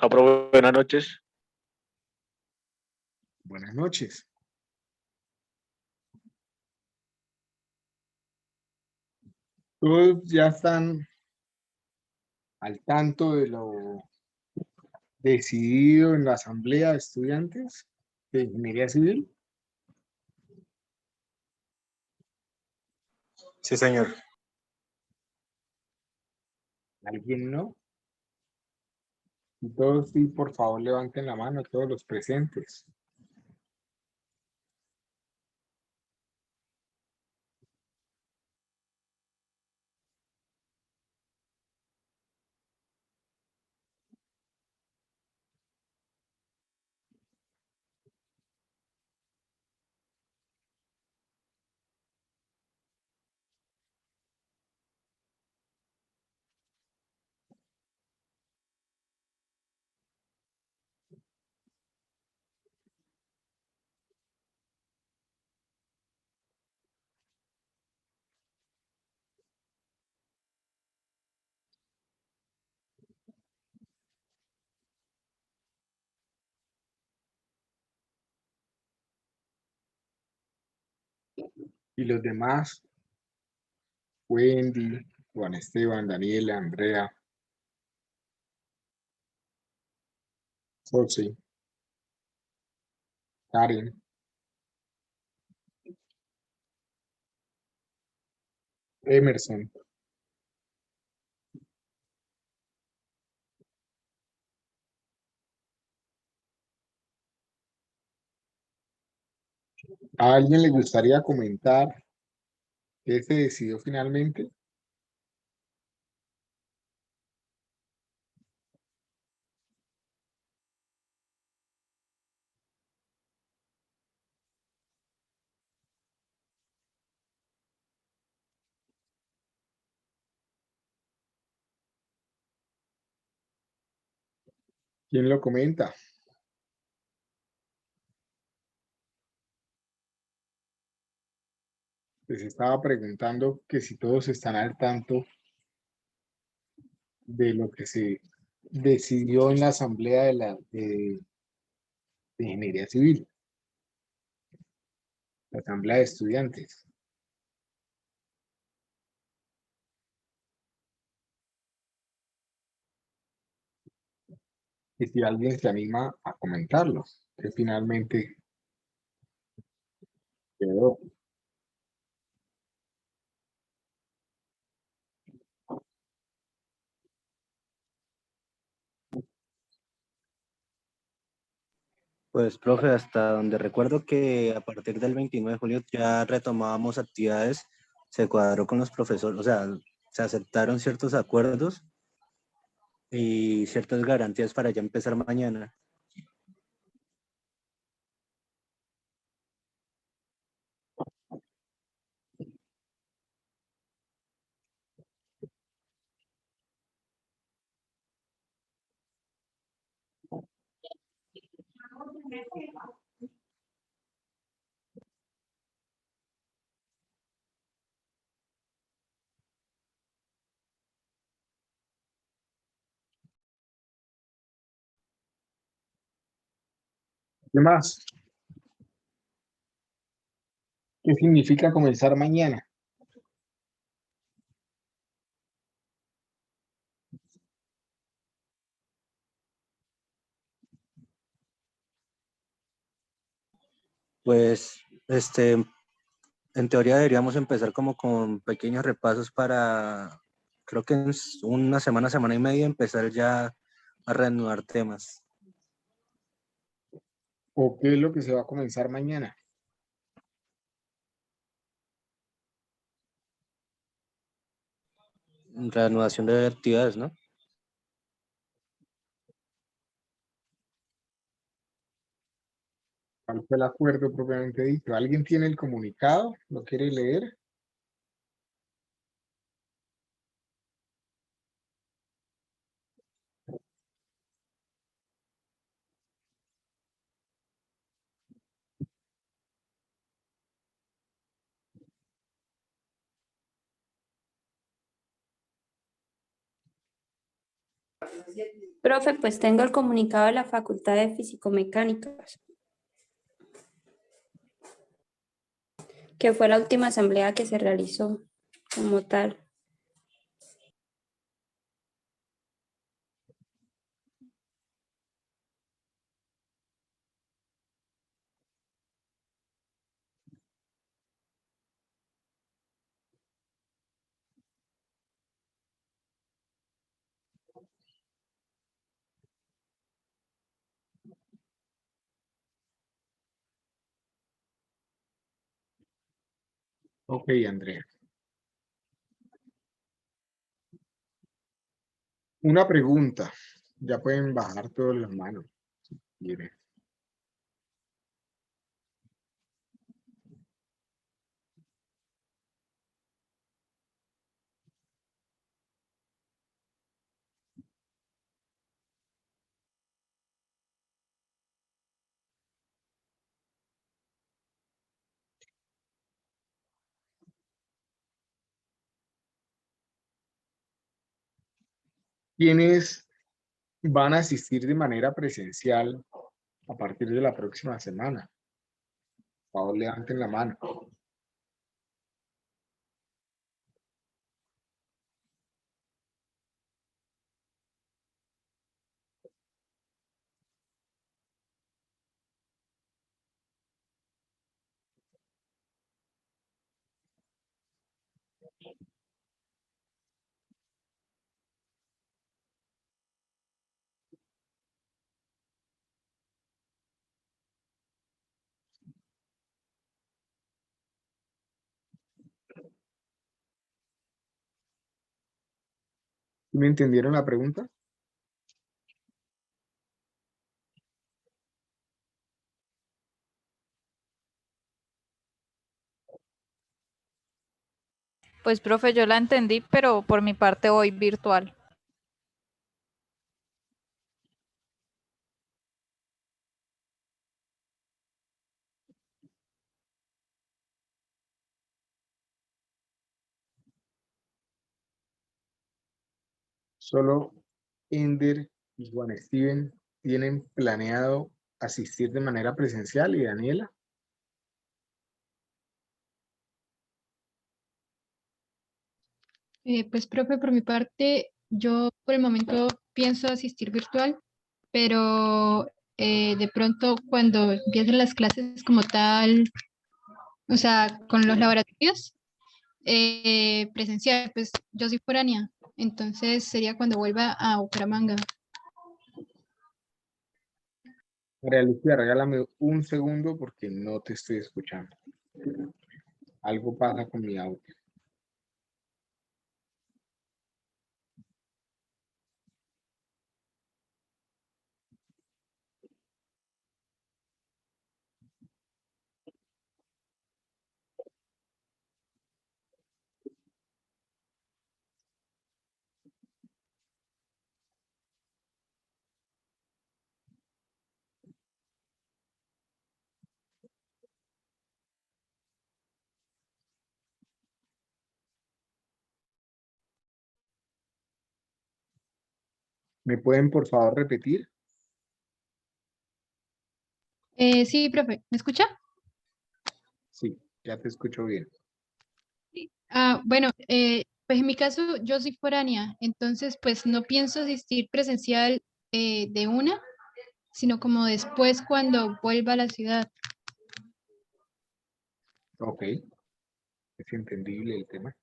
Buenas noches. Buenas noches. Todos ya están al tanto de lo decidido en la Asamblea de Estudiantes de Ingeniería Civil. Sí, señor. ¿Alguien no? Y todos sí, por favor, levanten la mano, todos los presentes. Y los demás, Wendy, Juan Esteban, Daniela, Andrea, José, Karen, Emerson, ¿a alguien le gustaría comentar qué se decidió finalmente? ¿Quién lo comenta? Les estaba preguntando que si todos están al tanto de lo que se decidió en la Asamblea de Ingeniería Civil, la Asamblea de Estudiantes. Y si alguien se anima a comentarlo, que finalmente quedó. Pues, profe, hasta donde recuerdo que a partir del 29 de julio ya retomábamos actividades, se cuadró con los profesores, o sea, se aceptaron ciertos acuerdos y ciertas garantías para ya empezar mañana. ¿Qué más? ¿Qué significa comenzar mañana? Pues, en teoría deberíamos empezar como con pequeños repasos para, creo que en una semana, semana y media, empezar ya a reanudar temas. ¿O qué es lo que se va a comenzar mañana? Reanudación de actividades, ¿no? ¿Cuál fue el acuerdo propiamente dicho? ¿Alguien tiene el comunicado? ¿Lo quiere leer? Profe, pues tengo el comunicado de la Facultad de Físico-Mecánicas, que fue la última asamblea que se realizó como tal. Ok, Andrea. Una pregunta. Ya pueden bajar todas las manos, si quieren. ¿Quiénes van a asistir de manera presencial a partir de la próxima semana? Por favor, levanten la mano. ¿Me entendieron la pregunta? Pues, profe, yo la entendí, pero por mi parte hoy virtual. Solo Ender y Juan Steven tienen planeado asistir de manera presencial y Daniela. Pues, profe, por mi parte, yo por el momento pienso asistir virtual, pero de pronto cuando empiecen las clases como tal, o sea, con los laboratorios, presencial, pues yo soy foránea, entonces sería cuando vuelva a Bucaramanga. María Lucía, regálame un segundo porque no te estoy escuchando. Algo pasa con mi audio. ¿Me pueden por favor repetir? Sí, profe, ¿me escucha? Sí, ya te escucho bien. Bueno, pues en mi caso yo soy foránea, entonces pues no pienso asistir presencial de una, sino como después cuando vuelva a la ciudad. Ok, es entendible el tema.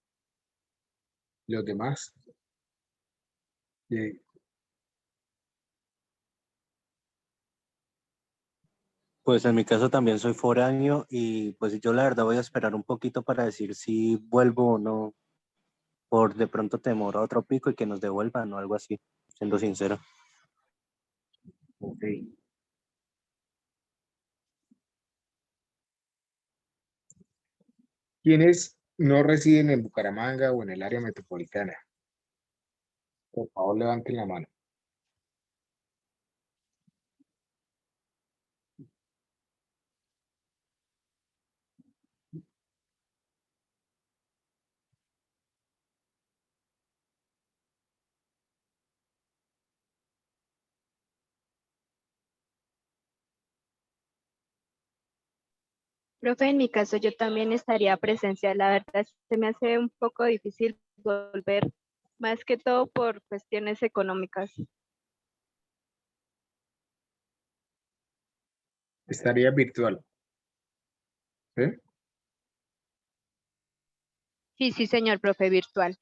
Los demás, eh, Pues en mi caso también soy foráneo y pues yo la verdad voy a esperar un poquito para decir si vuelvo o no, por de pronto temor a otro pico y que nos devuelvan o algo así, siendo sincero. ok. ¿Quiénes no residen en Bucaramanga o en el área metropolitana? Por favor, levanten la mano. Profe, en mi caso yo también estaría presencial. La verdad se me hace un poco difícil volver, más que todo por cuestiones económicas. Estaría virtual. ¿Sí? Sí, sí, señor profe, virtual.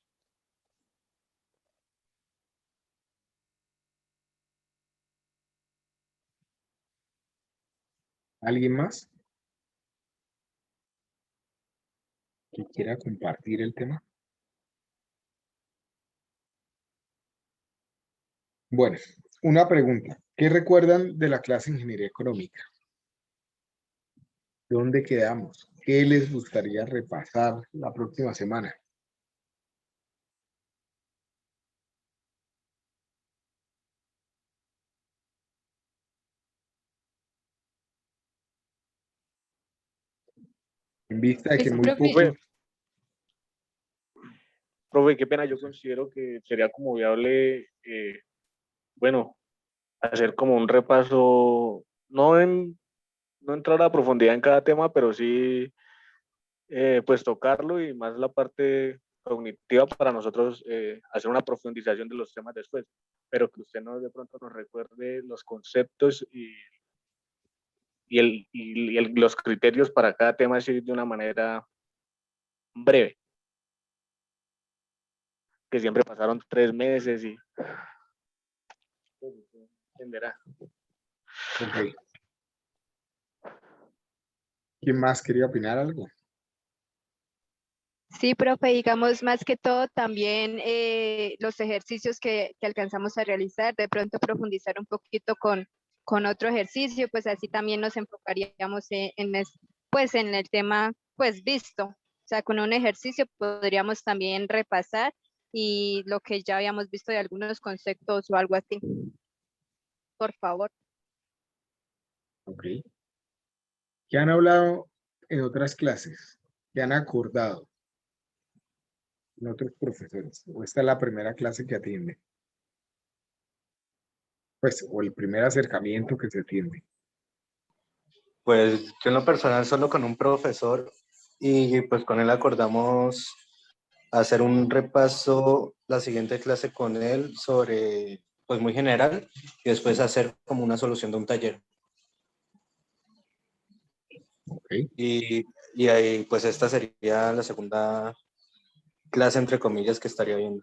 ¿Alguien más que quiera compartir el tema? Bueno, una pregunta. ¿Qué recuerdan de la clase de Ingeniería Económica? ¿Dónde quedamos? ¿Qué les gustaría repasar la próxima semana? En vista de que Pues, muy profe, pocos, Profe, qué pena, yo considero que sería como viable, bueno, hacer como un repaso, no entrar a profundidad en cada tema, pero sí, pues tocarlo y más la parte cognitiva para nosotros hacer una profundización de los temas después, pero que usted no de pronto nos recuerde los conceptos los criterios para cada tema así de una manera breve, que siempre pasaron 3 meses y pues, usted entenderá. ok. ¿Quién más quería opinar algo? Sí, profe, digamos más que todo también los ejercicios que alcanzamos a realizar, de pronto profundizar un poquito con otro ejercicio, pues así también nos enfocaríamos pues en el tema pues visto. O sea, con un ejercicio podríamos también repasar y lo que ya habíamos visto de algunos conceptos o algo así. Por favor. Ok. ¿Qué han hablado en otras clases? ¿Qué han acordado en otros profesores? ¿O esta es la primera clase que atiende? Pues, o el primer acercamiento que se atiende. Pues yo en lo personal solo con un profesor y pues con él acordamos hacer un repaso la siguiente clase con él sobre, pues muy general, y después hacer como una solución de un taller. Ok. Y ahí pues esta sería la segunda clase entre comillas que estaría viendo.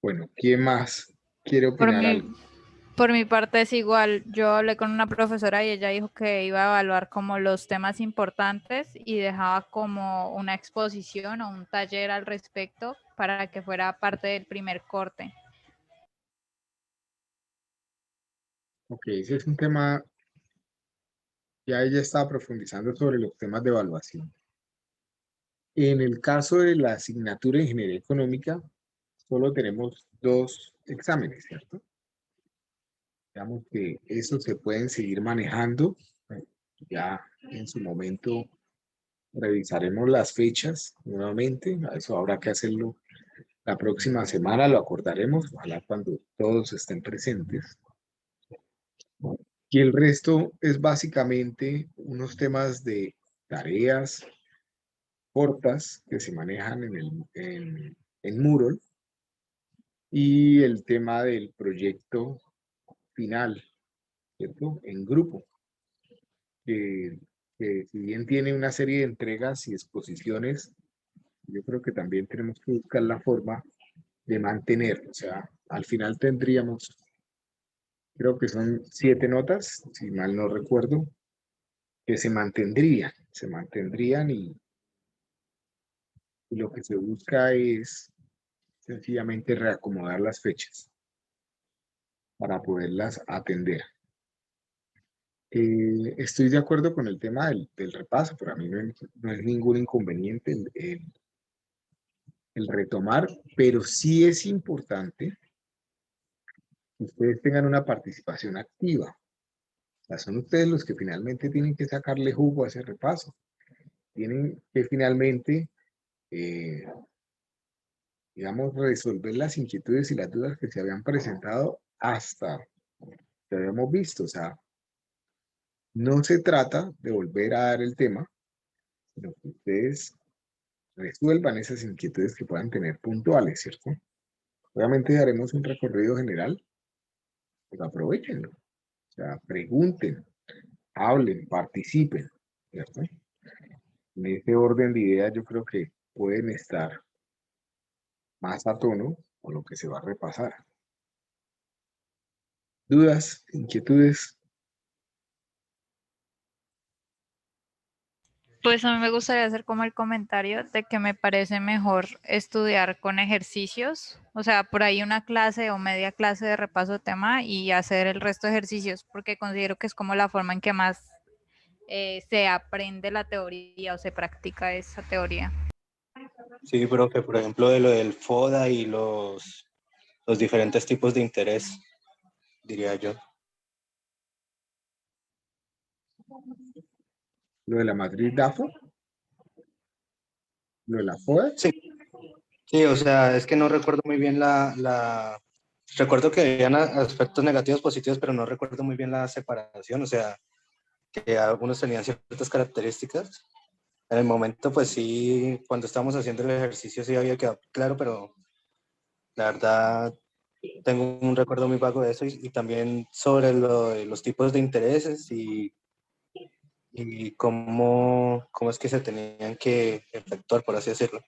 Bueno, ¿quién más quiere Por opinar mi, algo? por mi parte es igual. Yo hablé con una profesora y ella dijo que iba a evaluar como los temas importantes y dejaba como una exposición o un taller al respecto para que fuera parte del primer corte. Ok, ese es un tema, ya ella estaba profundizando sobre los temas de evaluación. En el caso de la asignatura de Ingeniería Económica, solo tenemos 2 exámenes, ¿cierto? Digamos que eso se pueden seguir manejando. Ya en su momento revisaremos las fechas nuevamente. Eso habrá que hacerlo la próxima semana, lo acordaremos, ojalá cuando todos estén presentes. Y el resto es básicamente unos temas de tareas cortas que se manejan en Moodle y el tema del proyecto final, ¿cierto? En grupo, que, que si bien tiene una serie de entregas y exposiciones, yo creo que también tenemos que buscar la forma de mantener, o sea, al final tendríamos, creo que son 7 notas, si mal no recuerdo, que se mantendrían y lo que se busca es sencillamente reacomodar las fechas para poderlas atender. Estoy de acuerdo con el tema del repaso, para mí no es ningún inconveniente el retomar, pero sí es importante que ustedes tengan una participación activa. O sea, son ustedes los que finalmente tienen que sacarle jugo a ese repaso. Tienen que finalmente, eh, digamos, resolver las inquietudes y las dudas que se habían presentado hasta que habíamos visto. O sea, no se trata de volver a dar el tema, sino que ustedes resuelvan esas inquietudes que puedan tener puntuales, ¿cierto? Obviamente haremos un recorrido general, pues aprovechenlo. O sea, pregunten, hablen, participen, ¿cierto? En ese orden de ideas yo creo que pueden estar más a tono con lo que se va a repasar. ¿Dudas? ¿Inquietudes? Pues a mí me gustaría hacer como el comentario de que me parece mejor estudiar con ejercicios, o sea, por ahí una clase o media clase de repaso de tema y hacer el resto de ejercicios, porque considero que es como la forma en que más se aprende la teoría o se practica esa teoría. Sí, profe, por ejemplo, de lo del FODA y los diferentes tipos de interés, diría yo. Lo de la matriz DAFO, lo de la FODA. Sí, sí, o sea, es que no recuerdo muy bien recuerdo que habían aspectos negativos, positivos, pero no recuerdo muy bien la separación, o sea, que algunos tenían ciertas características. En el momento, pues sí, cuando estábamos haciendo el ejercicio sí había quedado claro, pero la verdad tengo un recuerdo muy vago de eso y también sobre los tipos de intereses y cómo es que se tenían que efectuar, por así decirlo.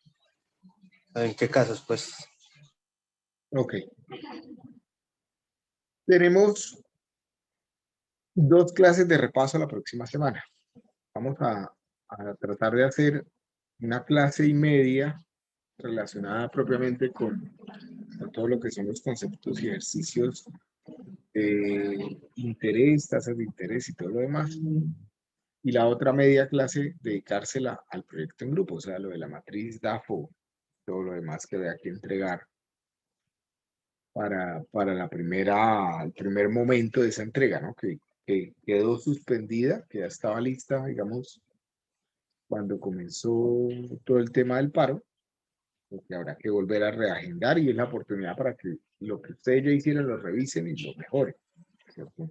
¿En qué casos? Pues Ok. Tenemos 2 clases de repaso la próxima semana. Vamos a tratar de hacer una clase y media relacionada propiamente con todo lo que son los conceptos y ejercicios de interés, tasas de interés y todo lo demás. Y la otra media clase dedicársela al proyecto en grupo, o sea, lo de la matriz DAFO, todo lo demás que haya que entregar para el primer momento de esa entrega, ¿no? Que quedó suspendida, que ya estaba lista, digamos, cuando comenzó todo el tema del paro, porque habrá que volver a reagendar y es la oportunidad para que lo que ustedes ya hicieron lo revisen y lo mejoren, ¿cierto?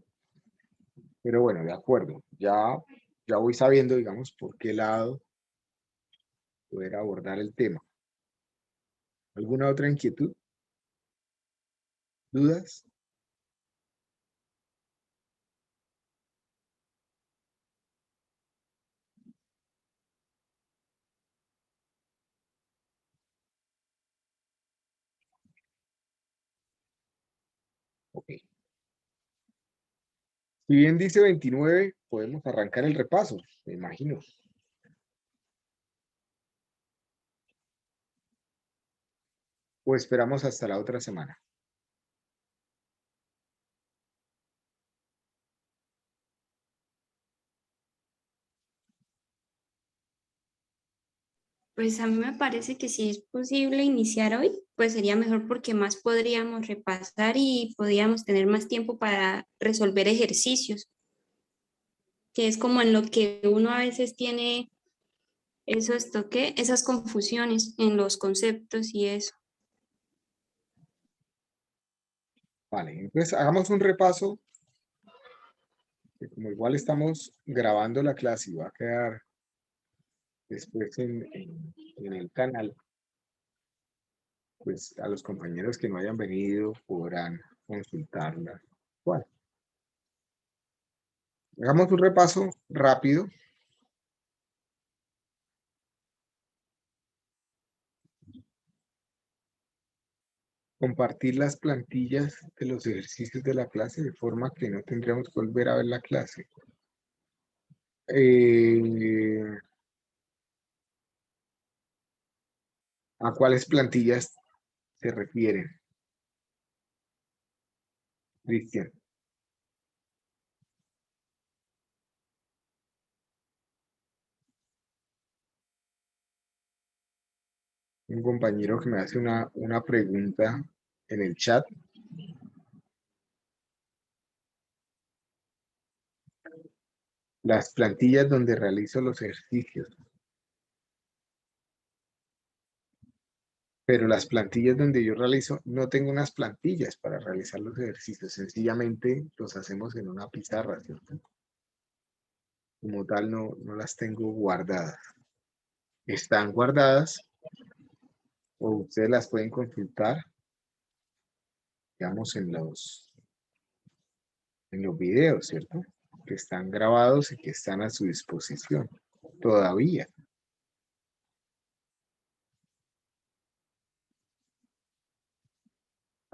Pero bueno, de acuerdo, ya voy sabiendo, digamos, por qué lado poder abordar el tema. ¿Alguna otra inquietud? ¿Dudas? Ok. Si bien dice 29, podemos arrancar el repaso, me imagino. O esperamos hasta la otra semana. Pues a mí me parece que si es posible iniciar hoy, pues sería mejor porque más podríamos repasar y podríamos tener más tiempo para resolver ejercicios, que es como en lo que uno a veces tiene esas confusiones en los conceptos y eso. Vale, entonces hagamos un repaso, que como igual estamos grabando la clase y va a quedar después en el canal, pues a los compañeros que no hayan venido podrán consultarla. Bueno, hagamos un repaso rápido. Compartir las plantillas de los ejercicios de la clase de forma que no tendríamos que volver a ver la clase. ¿A cuáles plantillas se refieren, Cristian? Un compañero que me hace una pregunta en el chat. Las plantillas donde realizo los ejercicios. Pero las plantillas donde yo realizo, no tengo unas plantillas para realizar los ejercicios, sencillamente los hacemos en una pizarra, ¿cierto? Como tal, no las tengo guardadas. Están guardadas o ustedes las pueden consultar, digamos, en los videos, ¿cierto? Que están grabados y que están a su disposición todavía.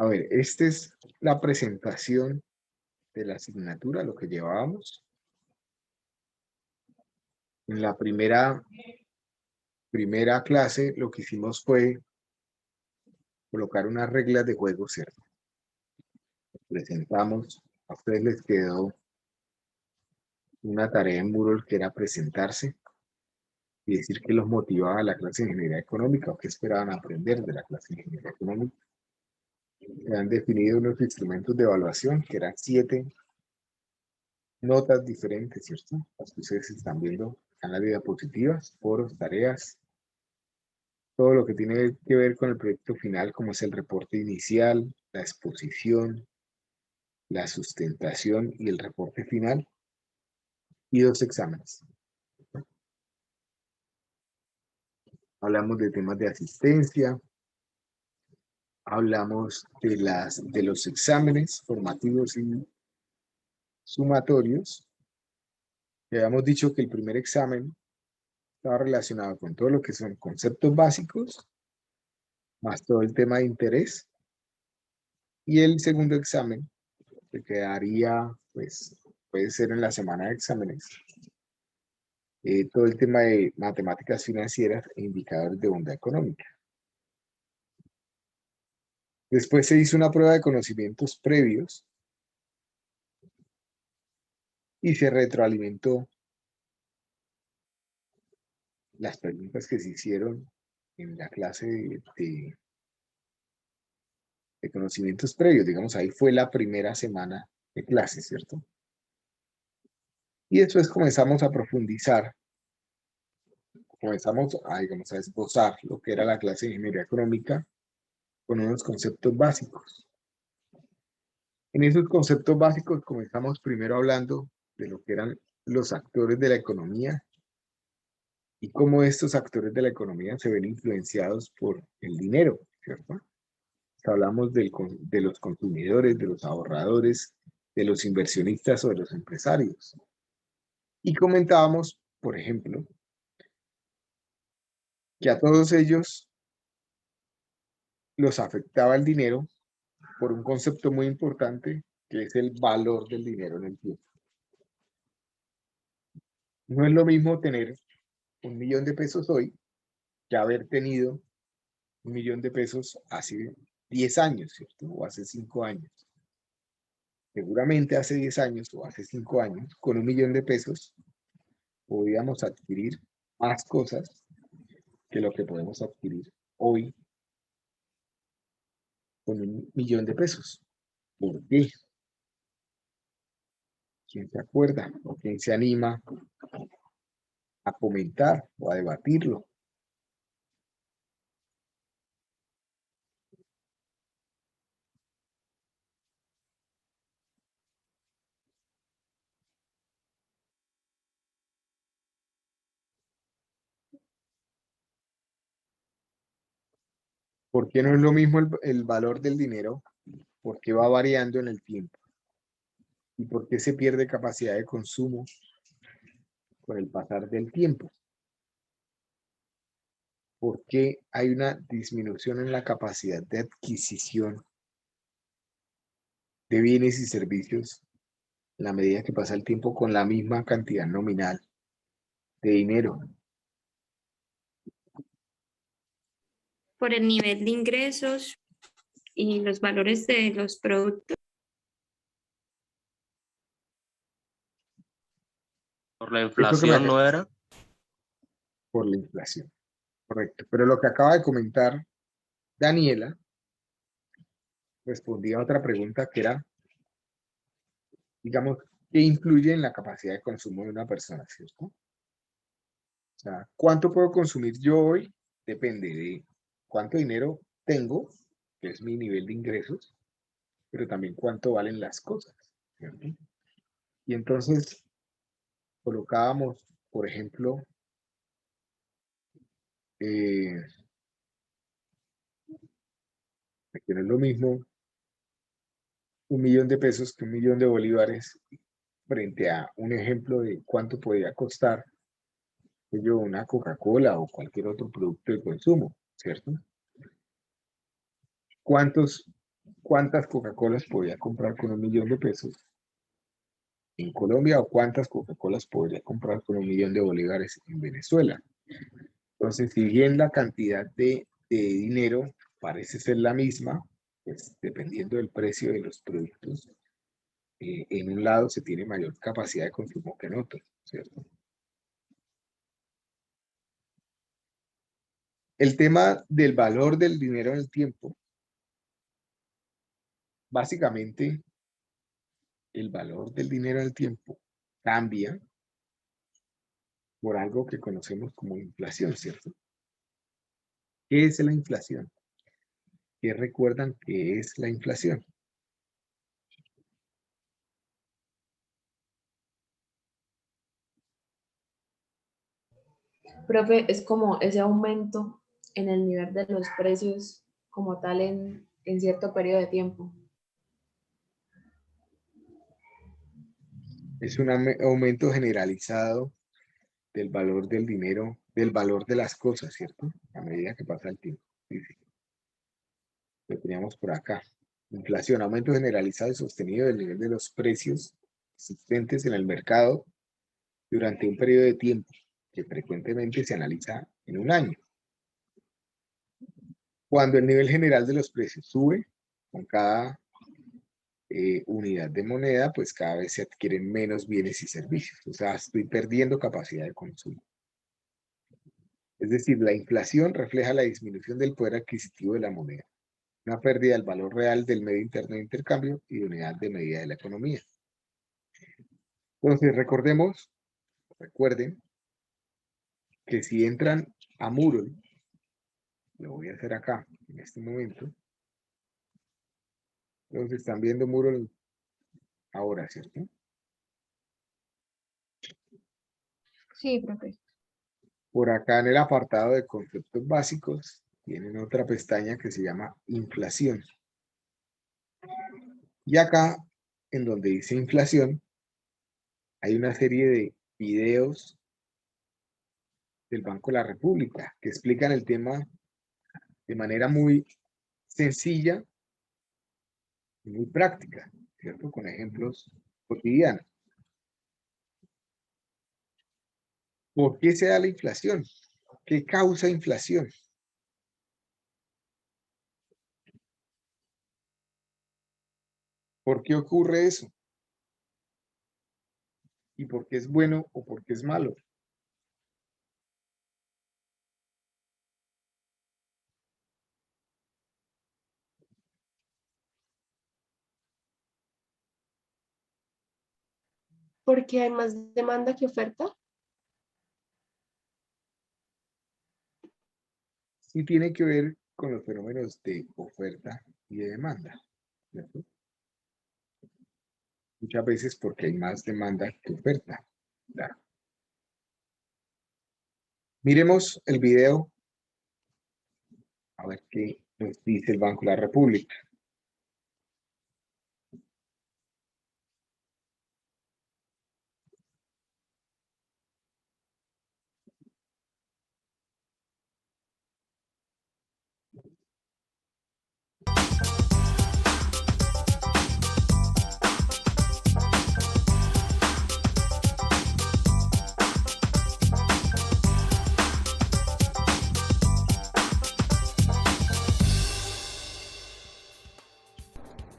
A ver, esta es la presentación de la asignatura, lo que llevábamos. En la primera clase lo que hicimos fue colocar unas reglas de juego, ¿cierto? Presentamos, a ustedes les quedó una tarea en Moodle que era presentarse y decir qué los motivaba a la clase de ingeniería económica o qué esperaban aprender de la clase de ingeniería económica. Se han definido unos instrumentos de evaluación que eran 7 notas diferentes, ¿cierto? Las que ustedes están viendo en las diapositivas, foros, tareas, todo lo que tiene que ver con el proyecto final, como es el reporte inicial, la exposición, la sustentación y el reporte final, y 2 exámenes. Hablamos de temas de asistencia, hablamos de los exámenes formativos y sumatorios. Habíamos dicho que el primer examen estaba relacionado con todo lo que son conceptos básicos, más todo el tema de interés. Y el segundo examen, que quedaría, pues, puede ser en la semana de exámenes, todo el tema de matemáticas financieras e indicadores de bondad económica. Después se hizo una prueba de conocimientos previos y se retroalimentó las preguntas que se hicieron en la clase de conocimientos previos. Digamos, ahí fue la primera semana de clase, ¿cierto? Y después comenzamos a profundizar, comenzamos a, digamos, a esbozar lo que era la clase de ingeniería económica con unos conceptos básicos. En esos conceptos básicos comenzamos primero hablando de lo que eran los actores de la economía y cómo estos actores de la economía se ven influenciados por el dinero, ¿cierto? Hablamos de los consumidores, de los ahorradores, de los inversionistas o de los empresarios. Y comentábamos, por ejemplo, que a todos ellos los afectaba el dinero por un concepto muy importante, que es el valor del dinero en el tiempo. No es lo mismo tener 1.000.000 de pesos hoy que haber tenido 1.000.000 de pesos hace 10 años, ¿cierto? O hace 5 años. Seguramente hace 10 años o hace 5 años, con 1.000.000 de pesos, podíamos adquirir más cosas que lo que podemos adquirir hoy con 1.000.000 de pesos. ¿Por qué? ¿Quién se acuerda o quién se anima a comentar o a debatirlo? ¿Por qué no es lo mismo el valor del dinero? ¿Por qué va variando en el tiempo? ¿Y por qué se pierde capacidad de consumo con el pasar del tiempo? ¿Por qué hay una disminución en la capacidad de adquisición de bienes y servicios en la medida que pasa el tiempo con la misma cantidad nominal de dinero? Por el nivel de ingresos y los valores de los productos. Por la Esto que inflación no era. por la inflación, correcto. Pero lo que acaba de comentar Daniela respondía a otra pregunta que era, digamos, ¿qué influye en la capacidad de consumo de una persona, cierto? O sea, ¿cuánto puedo consumir yo hoy? Depende de cuánto dinero tengo, que es mi nivel de ingresos, pero también cuánto valen las cosas, ¿cierto? Y entonces colocábamos, por ejemplo, que no es lo mismo 1.000.000 de pesos que 1.000.000 de bolívares frente a un ejemplo de cuánto podría costar una Coca-Cola o cualquier otro producto de consumo, ¿cierto? ¿Cuántas Coca-Colas podría comprar con 1.000.000 de pesos en Colombia o cuántas Coca-Colas podría comprar con 1.000.000 de bolívares en Venezuela? Entonces, si bien la cantidad de dinero parece ser la misma, pues dependiendo del precio de los productos, en un lado se tiene mayor capacidad de consumo que en otro, ¿cierto? El tema del valor del dinero en el tiempo, básicamente, el valor del dinero en el tiempo cambia por algo que conocemos como inflación, ¿cierto? ¿Qué es la inflación? ¿Qué recuerdan que es la inflación? Profe, es como ese aumento en el nivel de los precios como tal en cierto periodo de tiempo. Es un aumento generalizado del valor del dinero, del valor de las cosas, ¿cierto? A medida que pasa el tiempo. Sí, sí. Lo teníamos por acá. Inflación, aumento generalizado y sostenido del nivel de los precios existentes en el mercado durante un periodo de tiempo que frecuentemente se analiza en un año. Cuando el nivel general de los precios sube con cada unidad de moneda, pues cada vez se adquieren menos bienes y servicios. O sea, estoy perdiendo capacidad de consumo. Es decir, la inflación refleja la disminución del poder adquisitivo de la moneda, una pérdida del valor real del medio interno de intercambio y de unidad de medida de la economía. Entonces, recuerden que si entran a Moodle, lo voy a hacer acá, en este momento. Entonces, están viendo Moodle ahora, ¿cierto? Sí, profe. Por acá en el apartado de conceptos básicos, tienen otra pestaña que se llama inflación. Y acá, en donde dice inflación, hay una serie de videos del Banco de la República que explican el tema de manera muy sencilla y muy práctica, ¿cierto? Con ejemplos cotidianos. ¿Por qué se da la inflación? ¿Qué causa inflación? ¿Por qué ocurre eso? ¿Y por qué es bueno o por qué es malo? Porque hay más demanda que oferta. Sí tiene que ver con los fenómenos de oferta y de demanda, ¿cierto? Muchas veces porque hay más demanda que oferta. Claro. Miremos el video a ver qué nos dice el Banco de la República.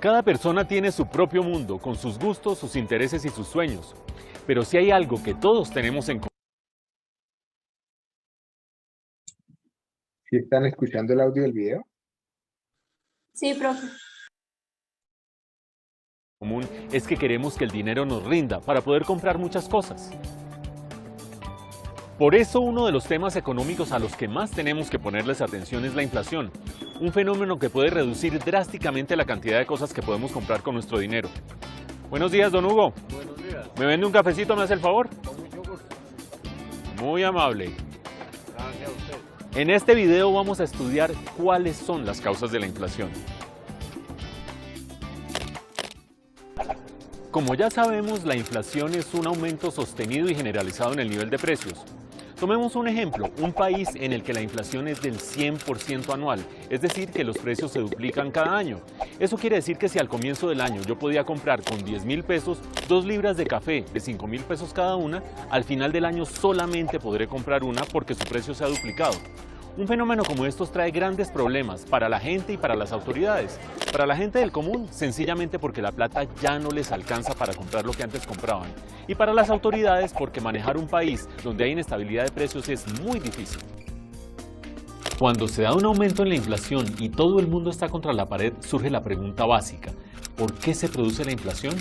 Cada persona tiene su propio mundo, con sus gustos, sus intereses y sus sueños. Pero si hay algo que todos tenemos en ¿Sí están escuchando el audio del video? Sí, profe. común, es que queremos que el dinero nos rinda para poder comprar muchas cosas. Por eso uno de los temas económicos a los que más tenemos que ponerles atención es la inflación, un fenómeno que puede reducir drásticamente la cantidad de cosas que podemos comprar con nuestro dinero. Buenos días, don Hugo. Buenos días. ¿Me vende un cafecito, me hace el favor? Con mucho gusto. Muy amable. Gracias a usted. En este video vamos a estudiar cuáles son las causas de la inflación. Como ya sabemos, la inflación es un aumento sostenido y generalizado en el nivel de precios. Tomemos un ejemplo, un país en el que la inflación es del 100% anual, es decir, que los precios se duplican cada año. Eso quiere decir que si al comienzo del año yo podía comprar con 10.000 pesos 2 libras de café de 5.000 pesos cada una, al final del año solamente podré comprar una porque su precio se ha duplicado. Un fenómeno como estos trae grandes problemas para la gente y para las autoridades. Para la gente del común, sencillamente porque la plata ya no les alcanza para comprar lo que antes compraban. Y para las autoridades, porque manejar un país donde hay inestabilidad de precios es muy difícil. Cuando se da un aumento en la inflación y todo el mundo está contra la pared, surge la pregunta básica: ¿por qué se produce la inflación?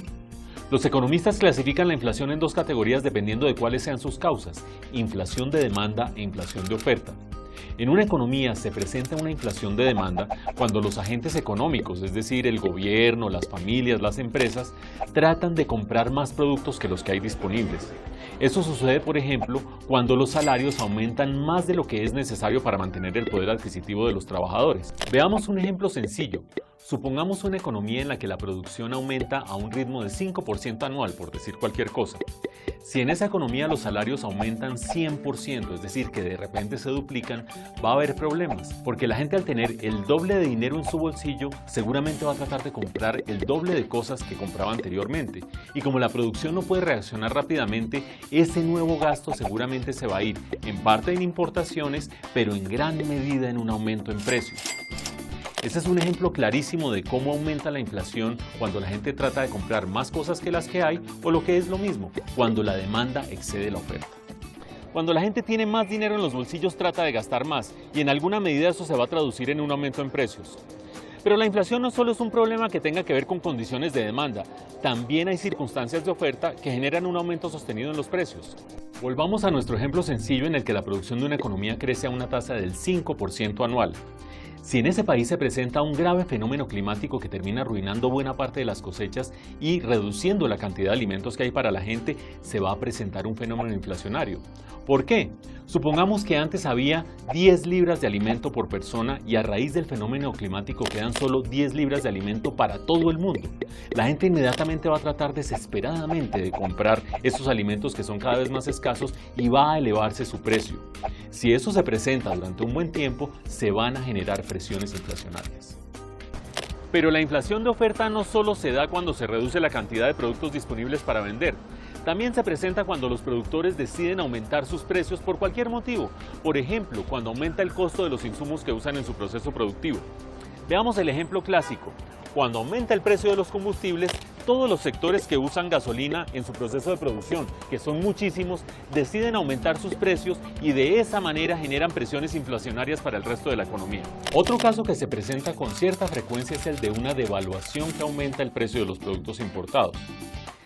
Los economistas clasifican la inflación en dos categorías dependiendo de cuáles sean sus causas: inflación de demanda e inflación de oferta. En una economía se presenta una inflación de demanda cuando los agentes económicos, es decir, el gobierno, las familias, las empresas, tratan de comprar más productos que los que hay disponibles. Eso sucede, por ejemplo, cuando los salarios aumentan más de lo que es necesario para mantener el poder adquisitivo de los trabajadores. Veamos un ejemplo sencillo. Supongamos una economía en la que la producción aumenta a un ritmo de 5% anual, por decir cualquier cosa. Si en esa economía los salarios aumentan 100%, es decir, que de repente se duplican, va a haber problemas, porque la gente al tener el doble de dinero en su bolsillo, seguramente va a tratar de comprar el doble de cosas que compraba anteriormente. Y como la producción no puede reaccionar rápidamente, ese nuevo gasto seguramente se va a ir, en parte en importaciones, pero en gran medida en un aumento en precios. Este es un ejemplo clarísimo de cómo aumenta la inflación cuando la gente trata de comprar más cosas que las que hay, o lo que es lo mismo, cuando la demanda excede la oferta. Cuando la gente tiene más dinero en los bolsillos, trata de gastar más, y en alguna medida eso se va a traducir en un aumento en precios. Pero la inflación no solo es un problema que tenga que ver con condiciones de demanda, también hay circunstancias de oferta que generan un aumento sostenido en los precios. Volvamos a nuestro ejemplo sencillo en el que la producción de una economía crece a una tasa del 5% anual. Si en ese país se presenta un grave fenómeno climático que termina arruinando buena parte de las cosechas y reduciendo la cantidad de alimentos que hay para la gente, se va a presentar un fenómeno inflacionario. ¿Por qué? Supongamos que antes había 10 libras de alimento por persona y a raíz del fenómeno climático quedan solo 10 libras de alimento para todo el mundo. La gente inmediatamente va a tratar desesperadamente de comprar esos alimentos que son cada vez más escasos y va a elevarse su precio. Si eso se presenta durante un buen tiempo, se van a generar presiones inflacionarias. Pero la inflación de oferta no solo se da cuando se reduce la cantidad de productos disponibles para vender. También se presenta cuando los productores deciden aumentar sus precios por cualquier motivo. Por ejemplo, cuando aumenta el costo de los insumos que usan en su proceso productivo. Veamos el ejemplo clásico. Cuando aumenta el precio de los combustibles, todos los sectores que usan gasolina en su proceso de producción, que son muchísimos, deciden aumentar sus precios y de esa manera generan presiones inflacionarias para el resto de la economía. Otro caso que se presenta con cierta frecuencia es el de una devaluación que aumenta el precio de los productos importados.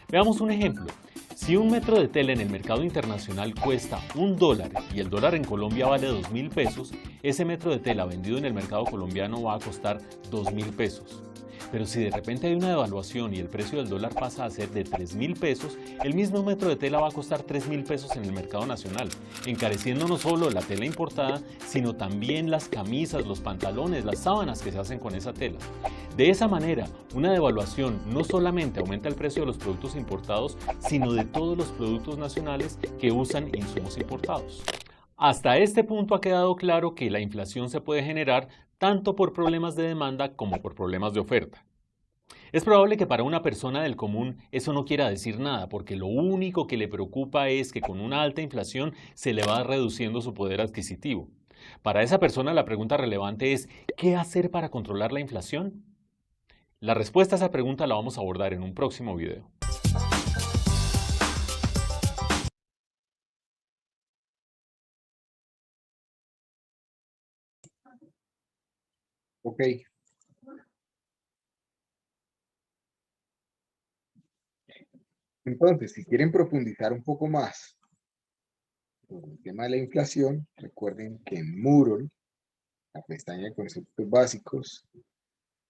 Veamos un ejemplo. Si un metro de tela en el mercado internacional cuesta $1 y el dólar en Colombia vale 2.000 pesos, ese metro de tela vendido en el mercado colombiano va a costar 2.000 pesos. Pero si de repente hay una devaluación y el precio del dólar pasa a ser de 3.000 pesos, el mismo metro de tela va a costar 3.000 pesos en el mercado nacional, encareciendo no solo la tela importada, sino también las camisas, los pantalones, las sábanas que se hacen con esa tela. De esa manera, una devaluación no solamente aumenta el precio de los productos importados, sino de todos los productos nacionales que usan insumos importados. Hasta este punto ha quedado claro que la inflación se puede generar tanto por problemas de demanda como por problemas de oferta. Es probable que para una persona del común eso no quiera decir nada, porque lo único que le preocupa es que con una alta inflación se le va reduciendo su poder adquisitivo. Para esa persona la pregunta relevante es: ¿qué hacer para controlar la inflación? La respuesta a esa pregunta la vamos a abordar en un próximo video. Ok. Entonces, si quieren profundizar un poco más sobre el tema de la inflación, recuerden que en Moodle, la pestaña de conceptos básicos,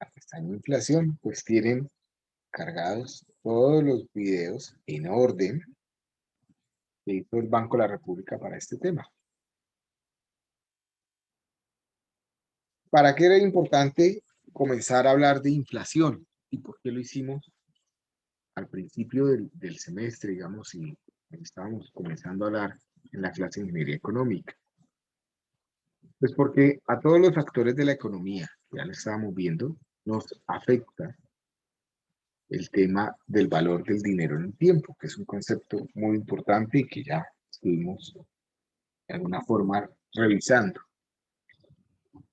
la pestaña de inflación, pues tienen cargados todos los videos en orden que hizo el Banco de la República para este tema. ¿Para qué era importante comenzar a hablar de inflación? ¿Y por qué lo hicimos al principio del semestre, digamos, y estábamos comenzando a hablar en la clase de ingeniería económica? Pues porque a todos los actores de la economía, ya lo estábamos viendo, nos afecta el tema del valor del dinero en el tiempo, que es un concepto muy importante y que ya estuvimos de alguna forma revisando.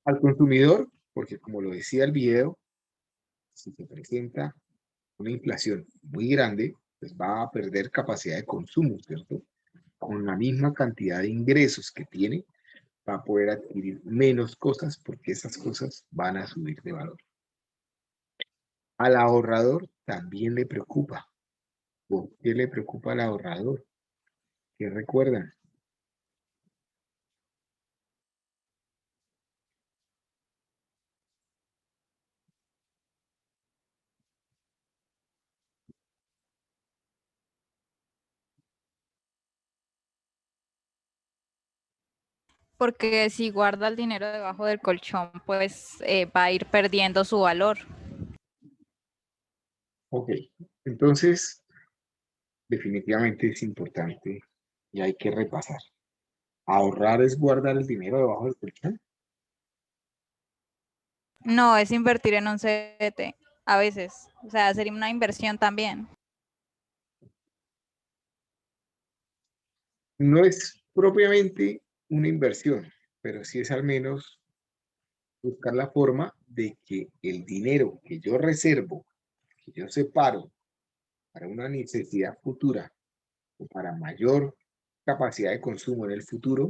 Al consumidor, porque como lo decía el video, si se presenta una inflación muy grande, pues va a perder capacidad de consumo, ¿cierto? Con la misma cantidad de ingresos que tiene, va a poder adquirir menos cosas porque esas cosas van a subir de valor. Al ahorrador también le preocupa. ¿Por qué le preocupa al ahorrador? ¿Qué recuerdan? Porque si guarda el dinero debajo del colchón, pues va a ir perdiendo su valor. Ok, entonces definitivamente es importante y hay que repasar. ¿Ahorrar es guardar el dinero debajo del colchón? No, es invertir en un CDT, a veces. O sea, sería una inversión también. No es propiamente una inversión, pero sí es al menos buscar la forma de que el dinero que yo reservo, que yo separo para una necesidad futura o para mayor capacidad de consumo en el futuro,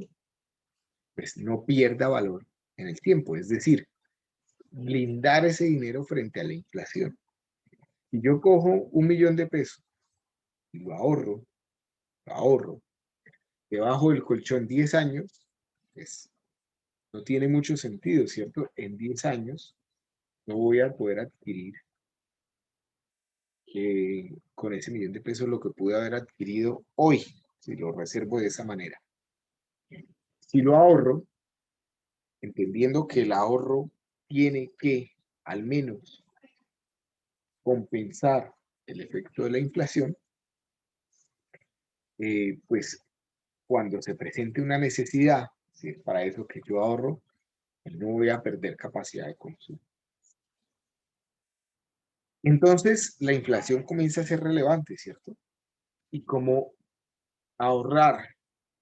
pues no pierda valor en el tiempo. Es decir, blindar ese dinero frente a la inflación. Si yo cojo 1.000.000 de pesos y lo ahorro debajo del colchón 10 años, pues no tiene mucho sentido, ¿cierto? En 10 años no voy a poder adquirir con ese 1.000.000 de pesos lo que pude haber adquirido hoy, si lo reservo de esa manera. Si lo ahorro, entendiendo que el ahorro tiene que al menos compensar el efecto de la inflación, pues cuando se presente una necesidad, si es para eso que yo ahorro, pues no voy a perder capacidad de consumo. Entonces, la inflación comienza a ser relevante, ¿cierto? Y como ahorrar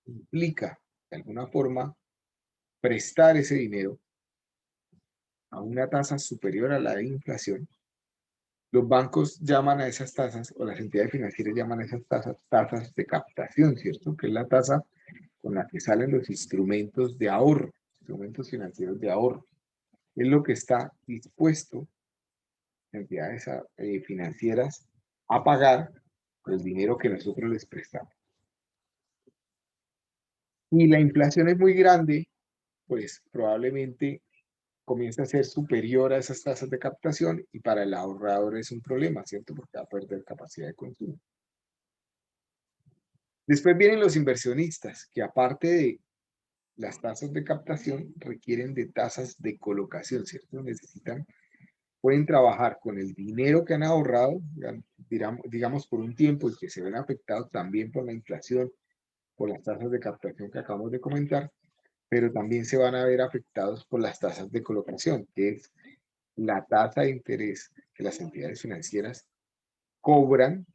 implica, de alguna forma, prestar ese dinero a una tasa superior a la de inflación, los bancos llaman a esas tasas, o las entidades financieras llaman a esas tasas, tasas de captación, ¿cierto? Que es la tasa con la que salen los instrumentos de ahorro, instrumentos financieros de ahorro. Es lo que está dispuesto entidades financieras a pagar el dinero que nosotros les prestamos. Y la inflación es muy grande, pues probablemente comienza a ser superior a esas tasas de captación y para el ahorrador es un problema, ¿cierto? Porque va a perder capacidad de consumo. Después vienen los inversionistas, que aparte de las tasas de captación, requieren de tasas de colocación, ¿cierto? Pueden trabajar con el dinero que han ahorrado, digamos por un tiempo, y que se ven afectados también por la inflación, por las tasas de captación que acabamos de comentar, pero también se van a ver afectados por las tasas de colocación, que es la tasa de interés que las entidades financieras cobran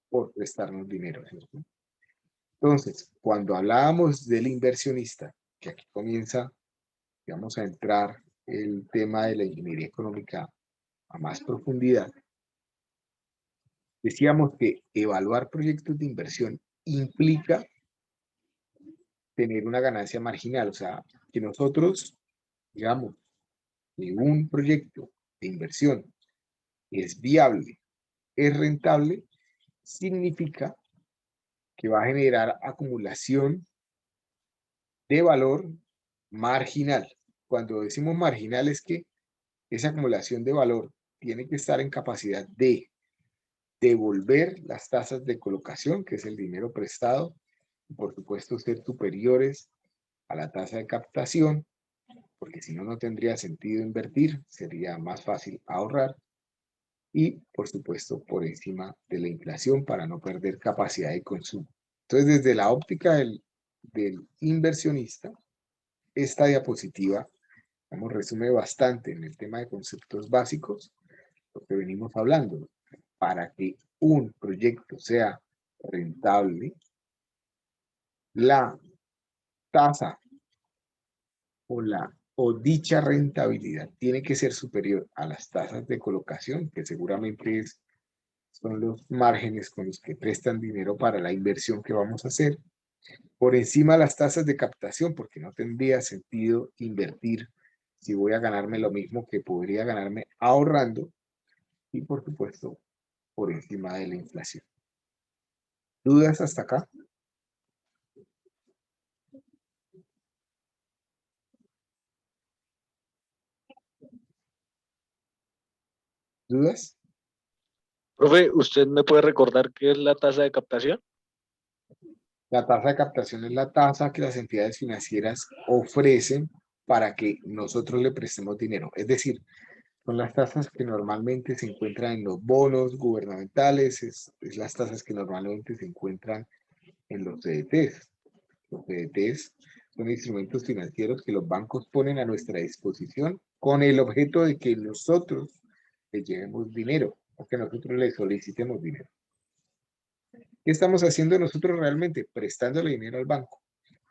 por prestarnos dinero, ¿cierto? Entonces, cuando hablábamos del inversionista, que aquí comienza, digamos, a entrar el tema de la ingeniería económica a más profundidad, decíamos que evaluar proyectos de inversión implica tener una ganancia marginal, o sea, que nosotros, digamos, que un proyecto de inversión es viable, es rentable, significa que va a generar acumulación de valor marginal. Cuando decimos marginal es que esa acumulación de valor tiene que estar en capacidad de devolver las tasas de colocación, que es el dinero prestado, y por supuesto ser superiores a la tasa de captación, porque si no, no tendría sentido invertir, sería más fácil ahorrar, y por supuesto por encima de la inflación para no perder capacidad de consumo. Entonces, desde la óptica del inversionista, esta diapositiva resume bastante en el tema de conceptos básicos lo que venimos hablando. Para que un proyecto sea rentable, la tasa o dicha rentabilidad tiene que ser superior a las tasas de colocación, que seguramente son los márgenes con los que prestan dinero para la inversión que vamos a hacer, por encima de las tasas de captación, porque no tendría sentido invertir si voy a ganarme lo mismo que podría ganarme ahorrando, y por supuesto por encima de la inflación. ¿Dudas hasta acá? ¿Dudas? Profe, ¿usted me puede recordar qué es la tasa de captación? La tasa de captación es la tasa que las entidades financieras ofrecen para que nosotros le prestemos dinero. Es decir, son las tasas que normalmente se encuentran en los bonos gubernamentales, es las tasas que normalmente se encuentran en los CDTs. Los CDTs son instrumentos financieros que los bancos ponen a nuestra disposición con el objeto de que nosotros les llevemos dinero o que nosotros les solicitemos dinero. ¿Qué estamos haciendo nosotros realmente? Prestándole dinero al banco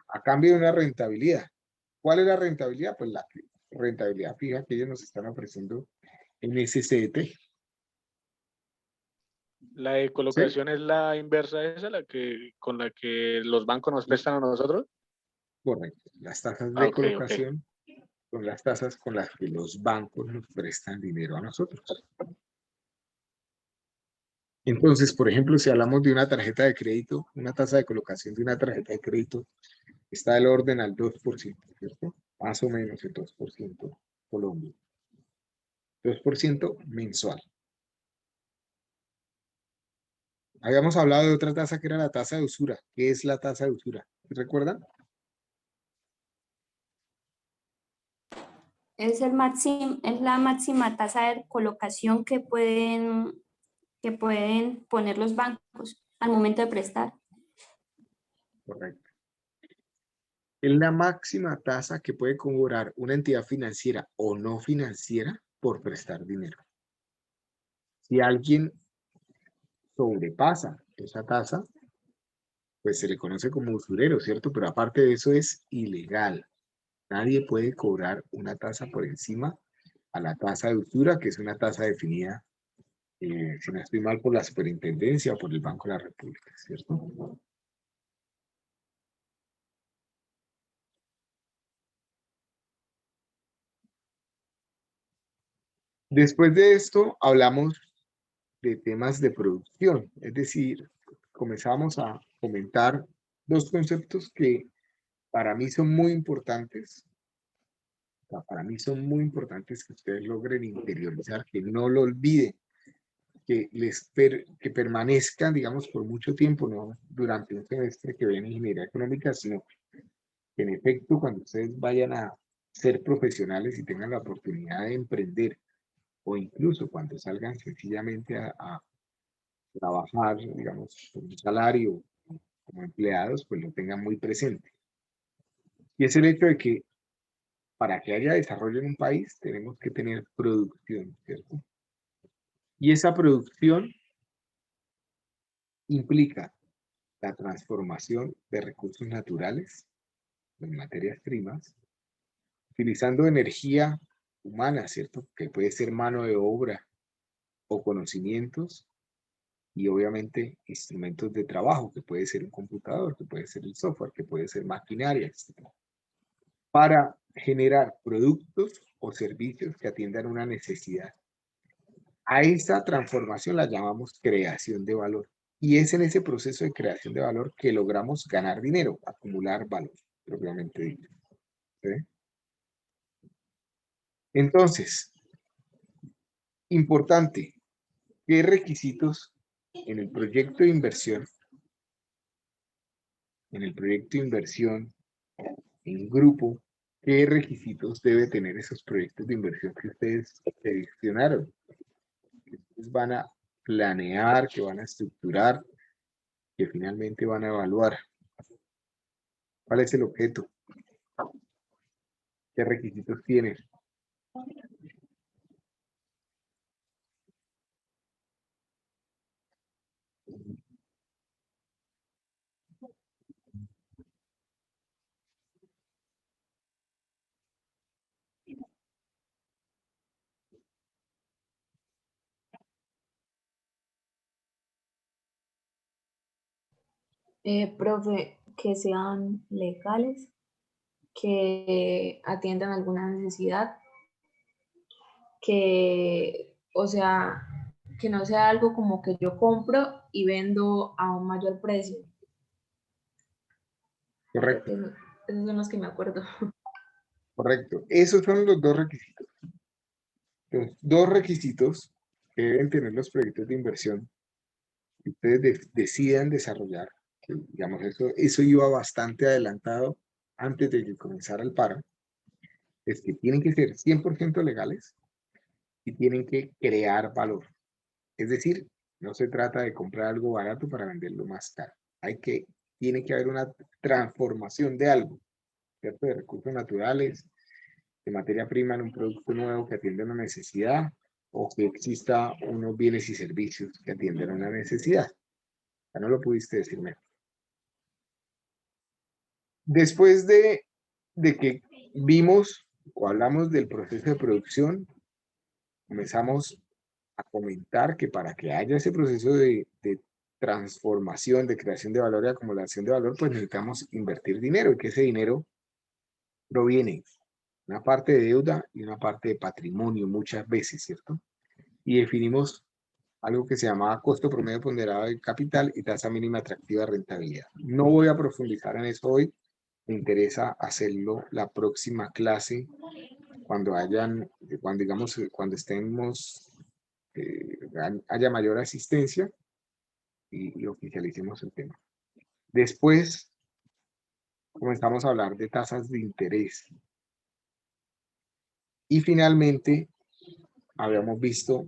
a cambio de una rentabilidad. ¿Cuál es la rentabilidad? Pues la rentabilidad fija que ellos nos están ofreciendo en ese CDT. La de colocación es la inversa esa, con la que los bancos nos prestan a nosotros. Correcto. Las tasas de Ok. colocación son las tasas con las que los bancos nos prestan dinero a nosotros. Entonces, por ejemplo, si hablamos de una tarjeta de crédito, una tasa de colocación de una tarjeta de crédito está del orden al 2%, ¿cierto? Más o menos el 2% Colombia. 2% mensual. Habíamos hablado de otra tasa que era la tasa de usura. ¿Qué es la tasa de usura? ¿Recuerdan? Es la máxima tasa de colocación que pueden poner los bancos al momento de prestar. Correcto. Es la máxima tasa que puede cobrar una entidad financiera o no financiera por prestar dinero. Si alguien sobrepasa esa tasa, pues se le conoce como usurero, ¿cierto? Pero aparte de eso es ilegal. Nadie puede cobrar una tasa por encima a la tasa de usura, que es una tasa definida, si no estoy mal, por la Superintendencia o por el Banco de la República, ¿cierto? Después de esto, hablamos de temas de producción, es decir, comenzamos a comentar dos conceptos que para mí son muy importantes. Para mí son muy importantes que ustedes logren interiorizar, que no lo olviden, que que permanezcan, digamos, por mucho tiempo, no durante un semestre que ven ingeniería económica, sino que en efecto, cuando ustedes vayan a ser profesionales y tengan la oportunidad de emprender, o incluso cuando salgan sencillamente a trabajar, digamos, con un salario como empleados, pues lo tengan muy presente. Y es el hecho de que para que haya desarrollo en un país, tenemos que tener producción, ¿cierto? Y esa producción implica la transformación de recursos naturales en materias primas, utilizando energía humana, ¿cierto? Que puede ser mano de obra o conocimientos, y obviamente instrumentos de trabajo, que puede ser un computador, que puede ser el software, que puede ser maquinaria, etc. Para generar productos o servicios que atiendan una necesidad. A esa transformación la llamamos creación de valor. Y es en ese proceso de creación de valor que logramos ganar dinero, acumular valor. propiamente dicho. ¿Sí? Entonces, importante, ¿qué requisitos en el proyecto de inversión? En el proyecto de inversión en grupo, ¿qué requisitos debe tener esos proyectos de inversión que ustedes seleccionaron? Que ustedes van a planear, que van a estructurar, que finalmente van a evaluar. ¿Cuál es el objeto? ¿Qué requisitos tienen? Profe, que sean legales, que atiendan alguna necesidad, que, o sea, que no sea algo como que yo compro y vendo a un mayor precio. Correcto, Esos son los que me acuerdo. correcto. Esos son los dos requisitos. Los dos requisitos que deben tener los proyectos de inversión que ustedes decidan desarrollar. Que, digamos, eso iba bastante adelantado antes de que comenzara el paro. Es que tienen que ser 100% legales y tienen que crear valor. Es decir, no se trata de comprar algo barato para venderlo más caro. Tiene que haber una transformación de algo, ¿cierto? De recursos naturales, de materia prima en un producto nuevo que atiende a una necesidad o que exista unos bienes y servicios que atienden a una necesidad. Ya no lo pudiste decir mejor. Después de que vimos o hablamos del proceso de producción, comenzamos a comentar que para que haya ese proceso de transformación, de creación de valor y acumulación de valor, pues necesitamos invertir dinero y que ese dinero proviene una parte de deuda y una parte de patrimonio muchas veces, ¿cierto? Y definimos algo que se llamaba costo promedio ponderado de capital y tasa mínima atractiva de rentabilidad. No voy a profundizar en eso hoy, me interesa hacerlo la próxima clase cuando cuando estemos, haya mayor asistencia y oficialicemos el tema. Después comenzamos a hablar de tasas de interés. Y finalmente habíamos visto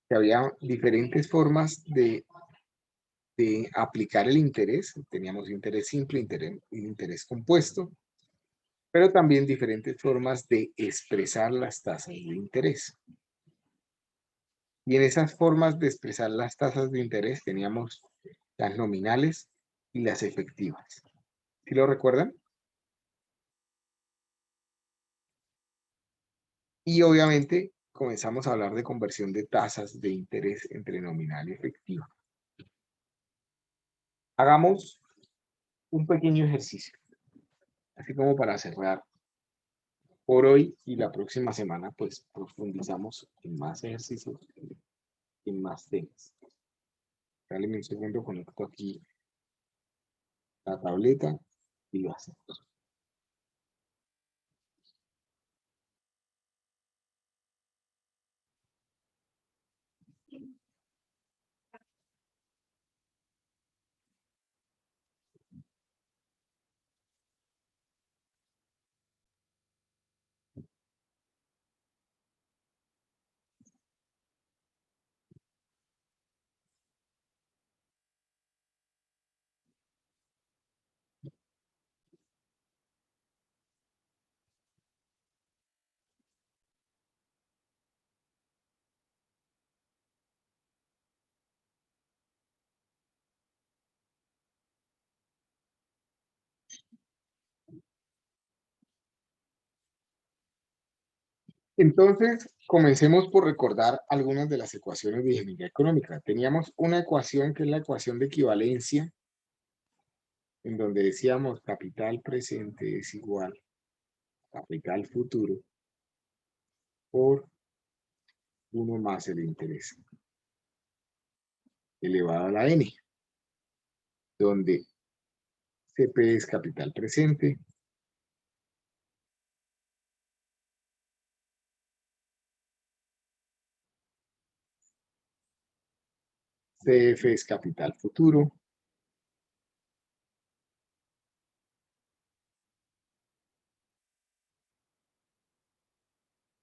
que había diferentes formas de aplicar el interés. Teníamos interés simple, interés compuesto, pero también diferentes formas de expresar las tasas de interés. Y en esas formas de expresar las tasas de interés teníamos las nominales y las efectivas. ¿Sí lo recuerdan? Y obviamente comenzamos a hablar de conversión de tasas de interés entre nominal y efectiva. Hagamos un pequeño ejercicio, así como para cerrar por hoy y la próxima semana, pues profundizamos en más ejercicios, en más temas. Dale un segundo, conecto aquí la tableta y lo hacemos. Entonces, comencemos por recordar algunas de las ecuaciones de ingeniería económica. Teníamos una ecuación que es la ecuación de equivalencia, en donde decíamos capital presente es igual a capital futuro por 1 más el interés elevado a la n, donde CP es capital presente. CF es capital futuro.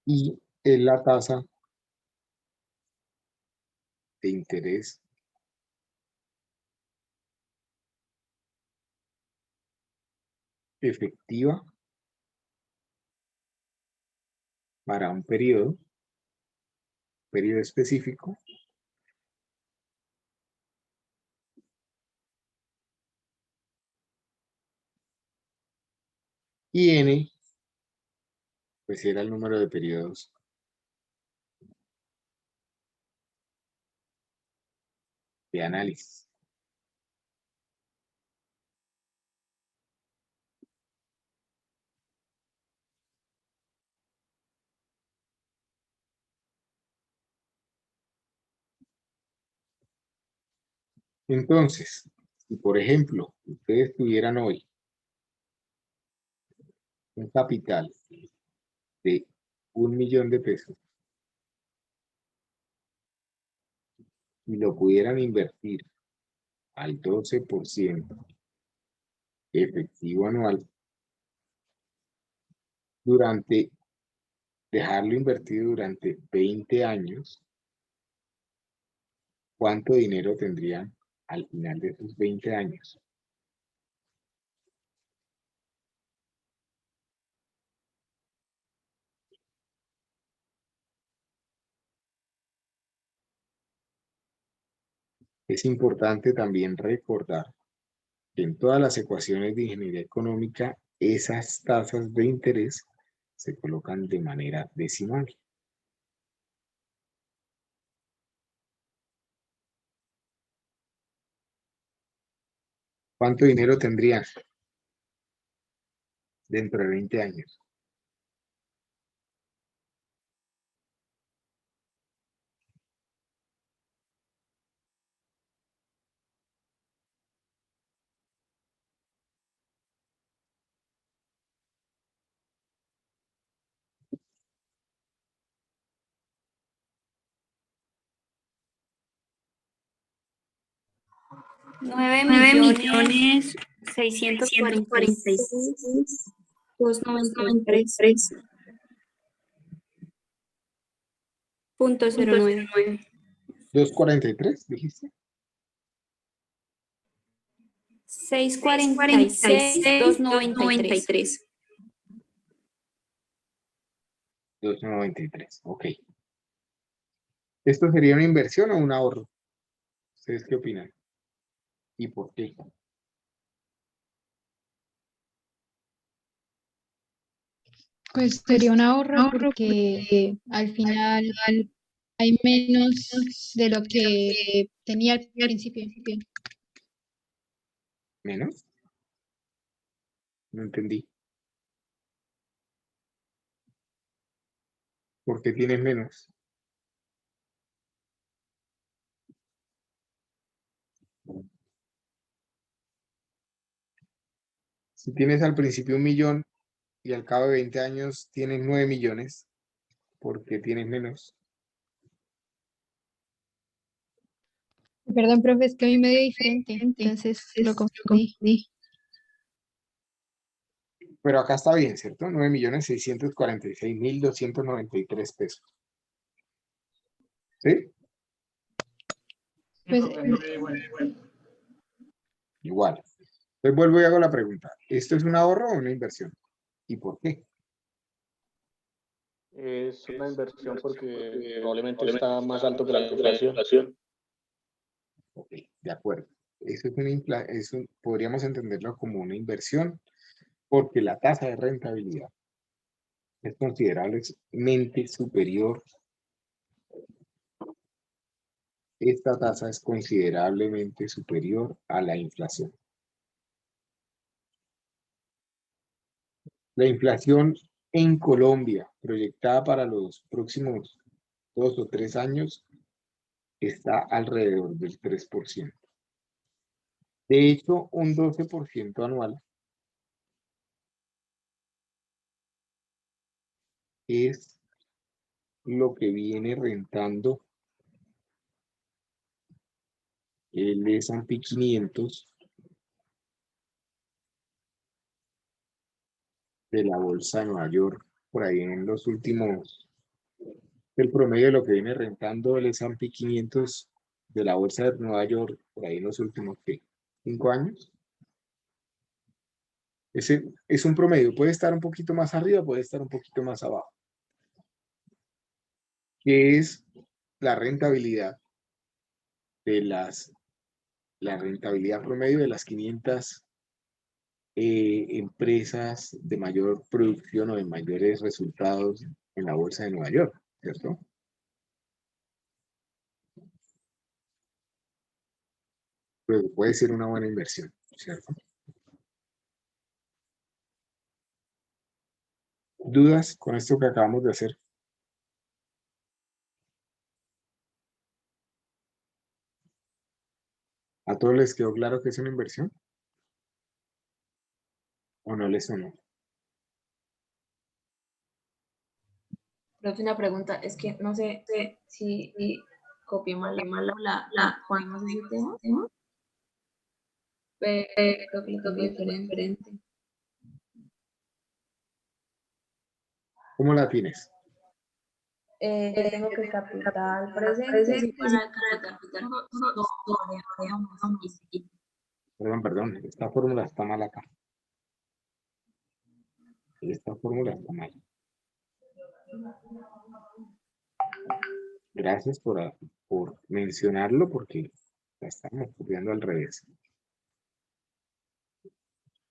Y es la tasa de interés efectiva para un periodo específico, y N pues era el número de periodos de análisis. Entonces, si por ejemplo, ustedes tuvieran hoy un capital de 1.000.000 de pesos y lo pudieran invertir al 12% efectivo anual, dejarlo invertido durante 20 años, ¿cuánto dinero tendrían al final de esos 20 años? Es importante también recordar que en todas las ecuaciones de ingeniería económica, esas tasas de interés se colocan de manera decimal. ¿Cuánto dinero tendrían dentro de 20 años? $9.646.09. 243, dijiste. 646.293. 293, ok. ¿Esto sería una inversión o un ahorro? ¿Ustedes qué opinan? ¿Y por qué? Pues sería un ahorro porque al final hay menos de lo que tenía al principio. ¿Menos? No entendí. ¿Por qué tienes menos? Si tienes al principio 1.000.000 y al cabo de 20 años tienes 9 millones, ¿por qué tienes menos? Perdón, profe, es que hoy medio diferente, entonces lo confundí. Pero acá está bien, ¿cierto? 9.646.293 pesos. ¿Sí? Pues, Igual. Entonces vuelvo y hago la pregunta. ¿Esto es un ahorro o una inversión? ¿Y por qué? Es una inversión porque probablemente está más alto que la inflación. Ok, de acuerdo. Podríamos entenderlo como una inversión porque la tasa de rentabilidad es considerablemente superior. Esta tasa es considerablemente superior a la inflación. La inflación en Colombia, proyectada para los próximos 2 o 3 años, está alrededor del 3%. De hecho, un 12% anual es lo que viene rentando el S&P 500 de la bolsa de Nueva York, por ahí en los últimos, el promedio de lo que viene rentando el S&P 500 de la bolsa de Nueva York, por ahí en los últimos, ¿qué? 5 años. Ese es un promedio, puede estar un poquito más arriba, puede estar un poquito más abajo. ¿Qué es la rentabilidad de la rentabilidad promedio de las 500 empresas de mayor producción o de mayores resultados en la bolsa de Nueva York, ¿cierto? Pues puede ser una buena inversión, ¿cierto? ¿Dudas con esto que acabamos de hacer? ¿A todos les quedó claro que es una inversión? ¿O no les sonó? Profe, una pregunta, es que no sé si copié mal cuando hicimos ese tema, pero creo que lo tengo diferente. ¿Cómo la tienes? Yo tengo que capital presente es igual al capital futuro Perdón, esta fórmula está mal acá. Esta fórmula está mal. Gracias por mencionarlo porque la estamos copiando al revés.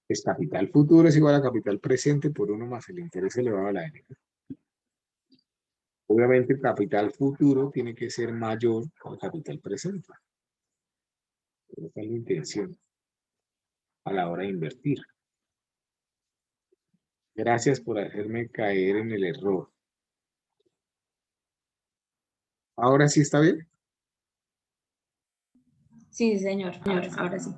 Es capital futuro es igual a capital presente por 1 más el interés elevado a la N. Obviamente el capital futuro tiene que ser mayor al capital presente. Esa es la intención a la hora de invertir. Gracias por hacerme caer en el error. ¿Ahora sí está bien? Sí, señor, ahora sí.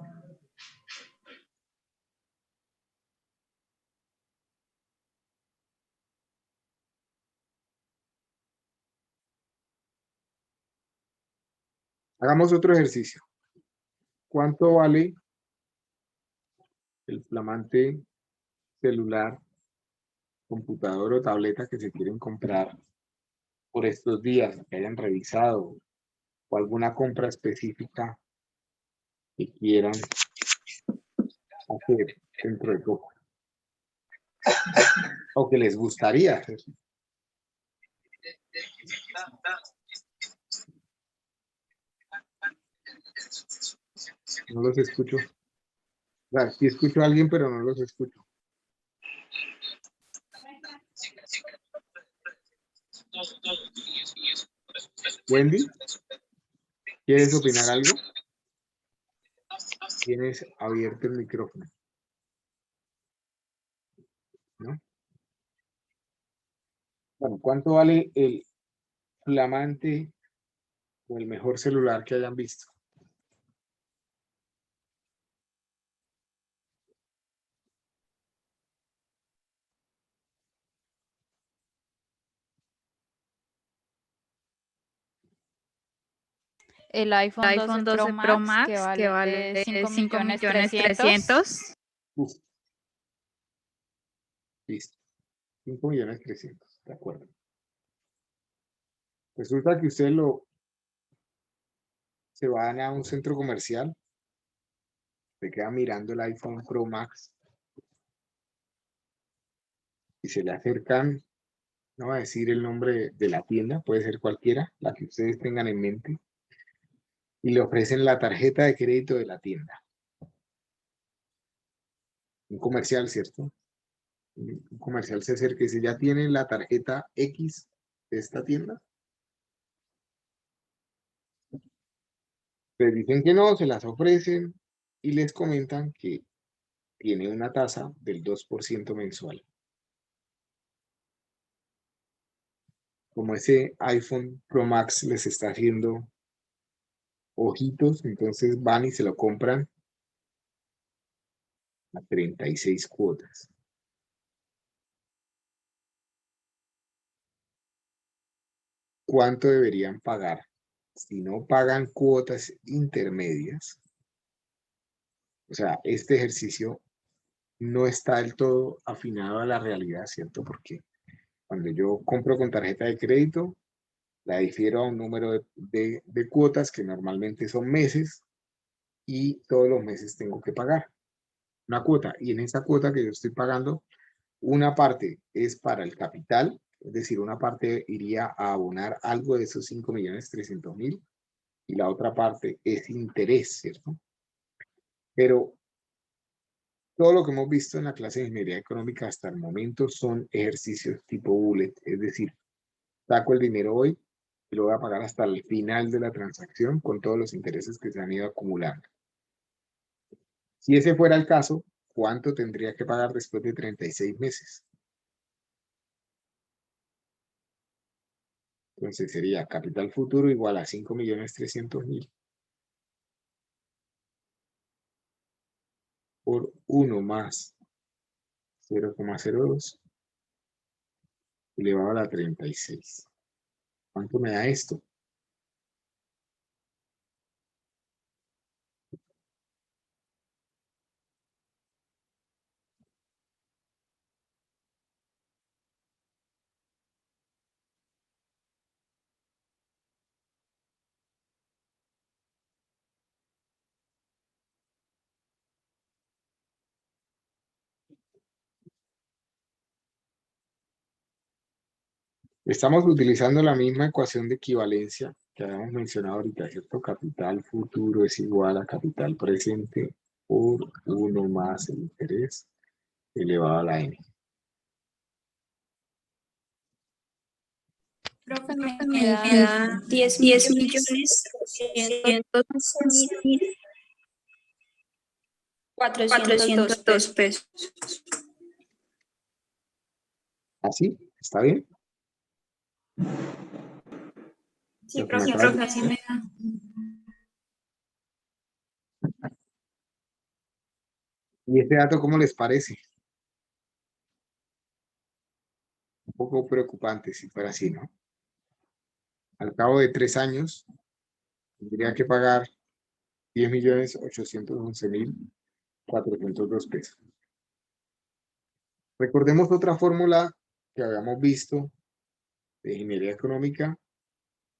Hagamos otro ejercicio. ¿Cuánto vale el flamante celular, computador o tableta que se quieren comprar por estos días, que hayan revisado, o alguna compra específica que quieran hacer dentro de poco? O que les gustaría hacer. No los escucho. Claro, sí escucho a alguien, pero no los escucho. Wendy, ¿quieres opinar algo? Tienes abierto el micrófono. ¿No? Bueno, ¿cuánto vale el flamante o el mejor celular que hayan visto? El iPhone 12 Pro Max, que vale 5.300.000. Listo. 5.300.000, de acuerdo. Resulta que ustedes se van a un centro comercial, se queda mirando el iPhone Pro Max y se le acercan, no voy a decir el nombre de la tienda, puede ser cualquiera, la que ustedes tengan en mente, y le ofrecen la tarjeta de crédito de la tienda. Un comercial, ¿cierto? Un comercial se acerca y dice, ¿ya tienen la tarjeta X de esta tienda? Les dicen que no, se las ofrecen y les comentan que tiene una tasa del 2% mensual. Como ese iPhone Pro Max les está haciendo ojitos, entonces van y se lo compran a 36 cuotas. ¿Cuánto deberían pagar? Si no pagan cuotas intermedias, o sea, este ejercicio no está del todo afinado a la realidad, ¿cierto? Porque cuando yo compro con tarjeta de crédito, la difiero a un número de cuotas que normalmente son meses y todos los meses tengo que pagar una cuota. Y en esa cuota que yo estoy pagando, una parte es para el capital, es decir, una parte iría a abonar algo de esos 5.300.000 y la otra parte es interés, ¿cierto? Pero todo lo que hemos visto en la clase de ingeniería económica hasta el momento son ejercicios tipo bullet, es decir, saco el dinero hoy y lo voy a pagar hasta el final de la transacción con todos los intereses que se han ido acumulando. Si ese fuera el caso, ¿cuánto tendría que pagar después de 36 meses? Entonces sería capital futuro igual a 5.300.000 por 1 más 0,02 elevado a la 36. ¿Cuánto me da esto? Estamos utilizando la misma ecuación de equivalencia que habíamos mencionado ahorita, ¿cierto? Capital futuro es igual a capital presente por 1 más el interés elevado a la n. Profe, me da 10.411.402 pesos. ¿Así? ¿Está bien? Sí, Lo que me profe, acabas de así decir. me da. ¿Y este dato cómo les parece? Un poco preocupante si fuera así, ¿no? Al cabo de 3 años, tendría que pagar 10.811.402 pesos. Recordemos otra fórmula que habíamos visto de ingeniería económica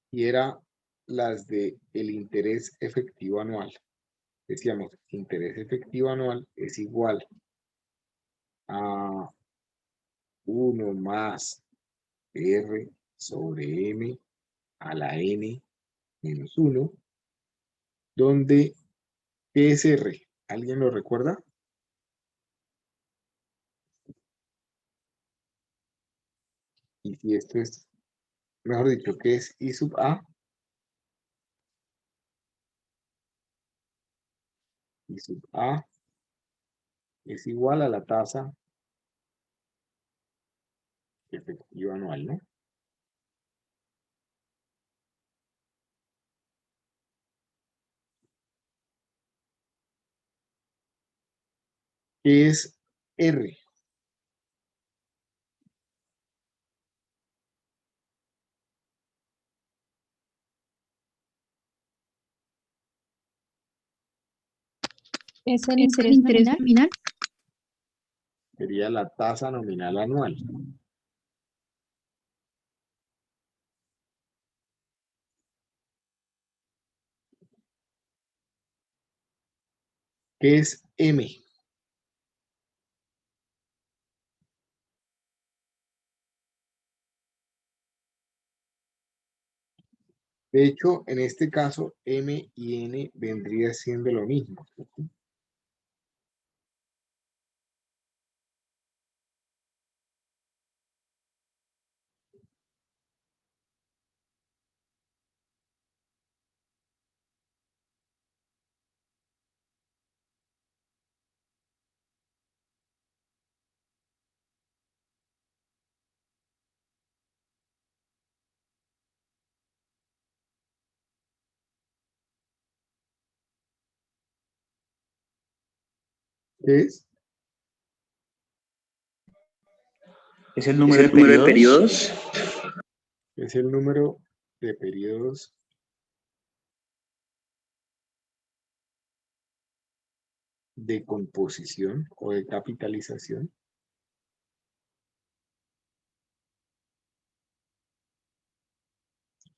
y era las de el interés efectivo anual. Decíamos, interés efectivo anual es igual a 1 más R sobre M a la N menos 1, donde ¿qué es R? ¿Alguien lo recuerda? Y si esto es, mejor dicho, ¿qué es I sub A? I sub A es igual a la tasa efectiva anual, ¿no? ¿Qué es R? ¿Es el interés nominal? Sería la tasa nominal anual. ¿Qué es M? De hecho, en este caso, M y N vendría siendo lo mismo, ¿cierto? ¿Qué es? ¿Es el número de periodos? Es el número de periodos de composición o de capitalización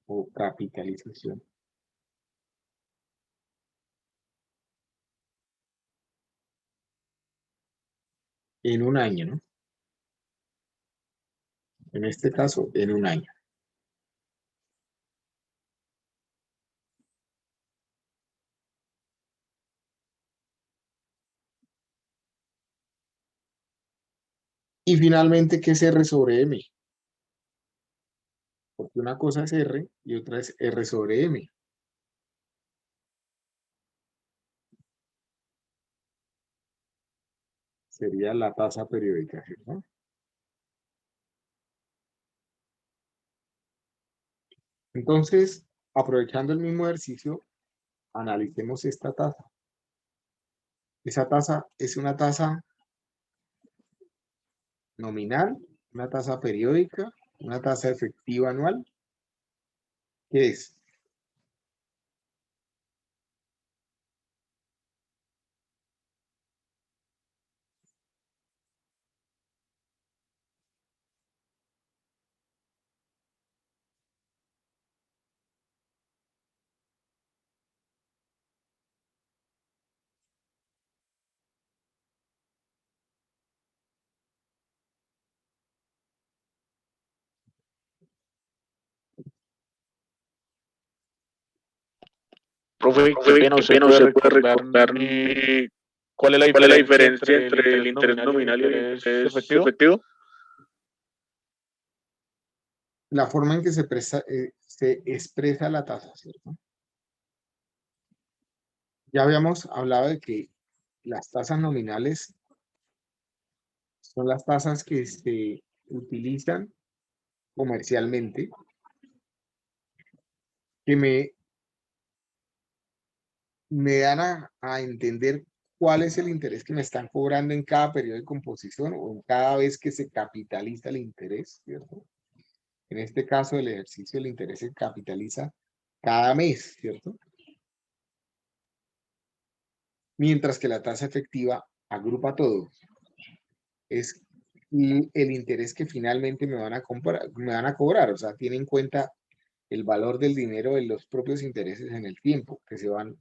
o capitalización en un año, ¿no? En este caso, en un año. Y finalmente, ¿qué es R sobre M? Porque una cosa es R y otra es R sobre M. Sería la tasa periódica, ¿no? Entonces, aprovechando el mismo ejercicio, analicemos esta tasa. Esa tasa es una tasa nominal, una tasa periódica, una tasa efectiva anual. ¿Qué es? Profe, qué pena, ¿usted puede recordarme cuál es la diferencia entre el interés nominal y el interés efectivo? La forma en que se expresa la tasa, ¿cierto? Ya habíamos hablado de que las tasas nominales son las tasas que se utilizan comercialmente, que me dan a entender cuál es el interés que me están cobrando en cada periodo de composición o en cada vez que se capitaliza el interés, ¿cierto? En este caso, el ejercicio del interés se capitaliza cada mes, ¿cierto? Mientras que la tasa efectiva agrupa todo. Es el interés que finalmente me van a cobrar, o sea, tiene en cuenta el valor del dinero de los propios intereses en el tiempo, que se van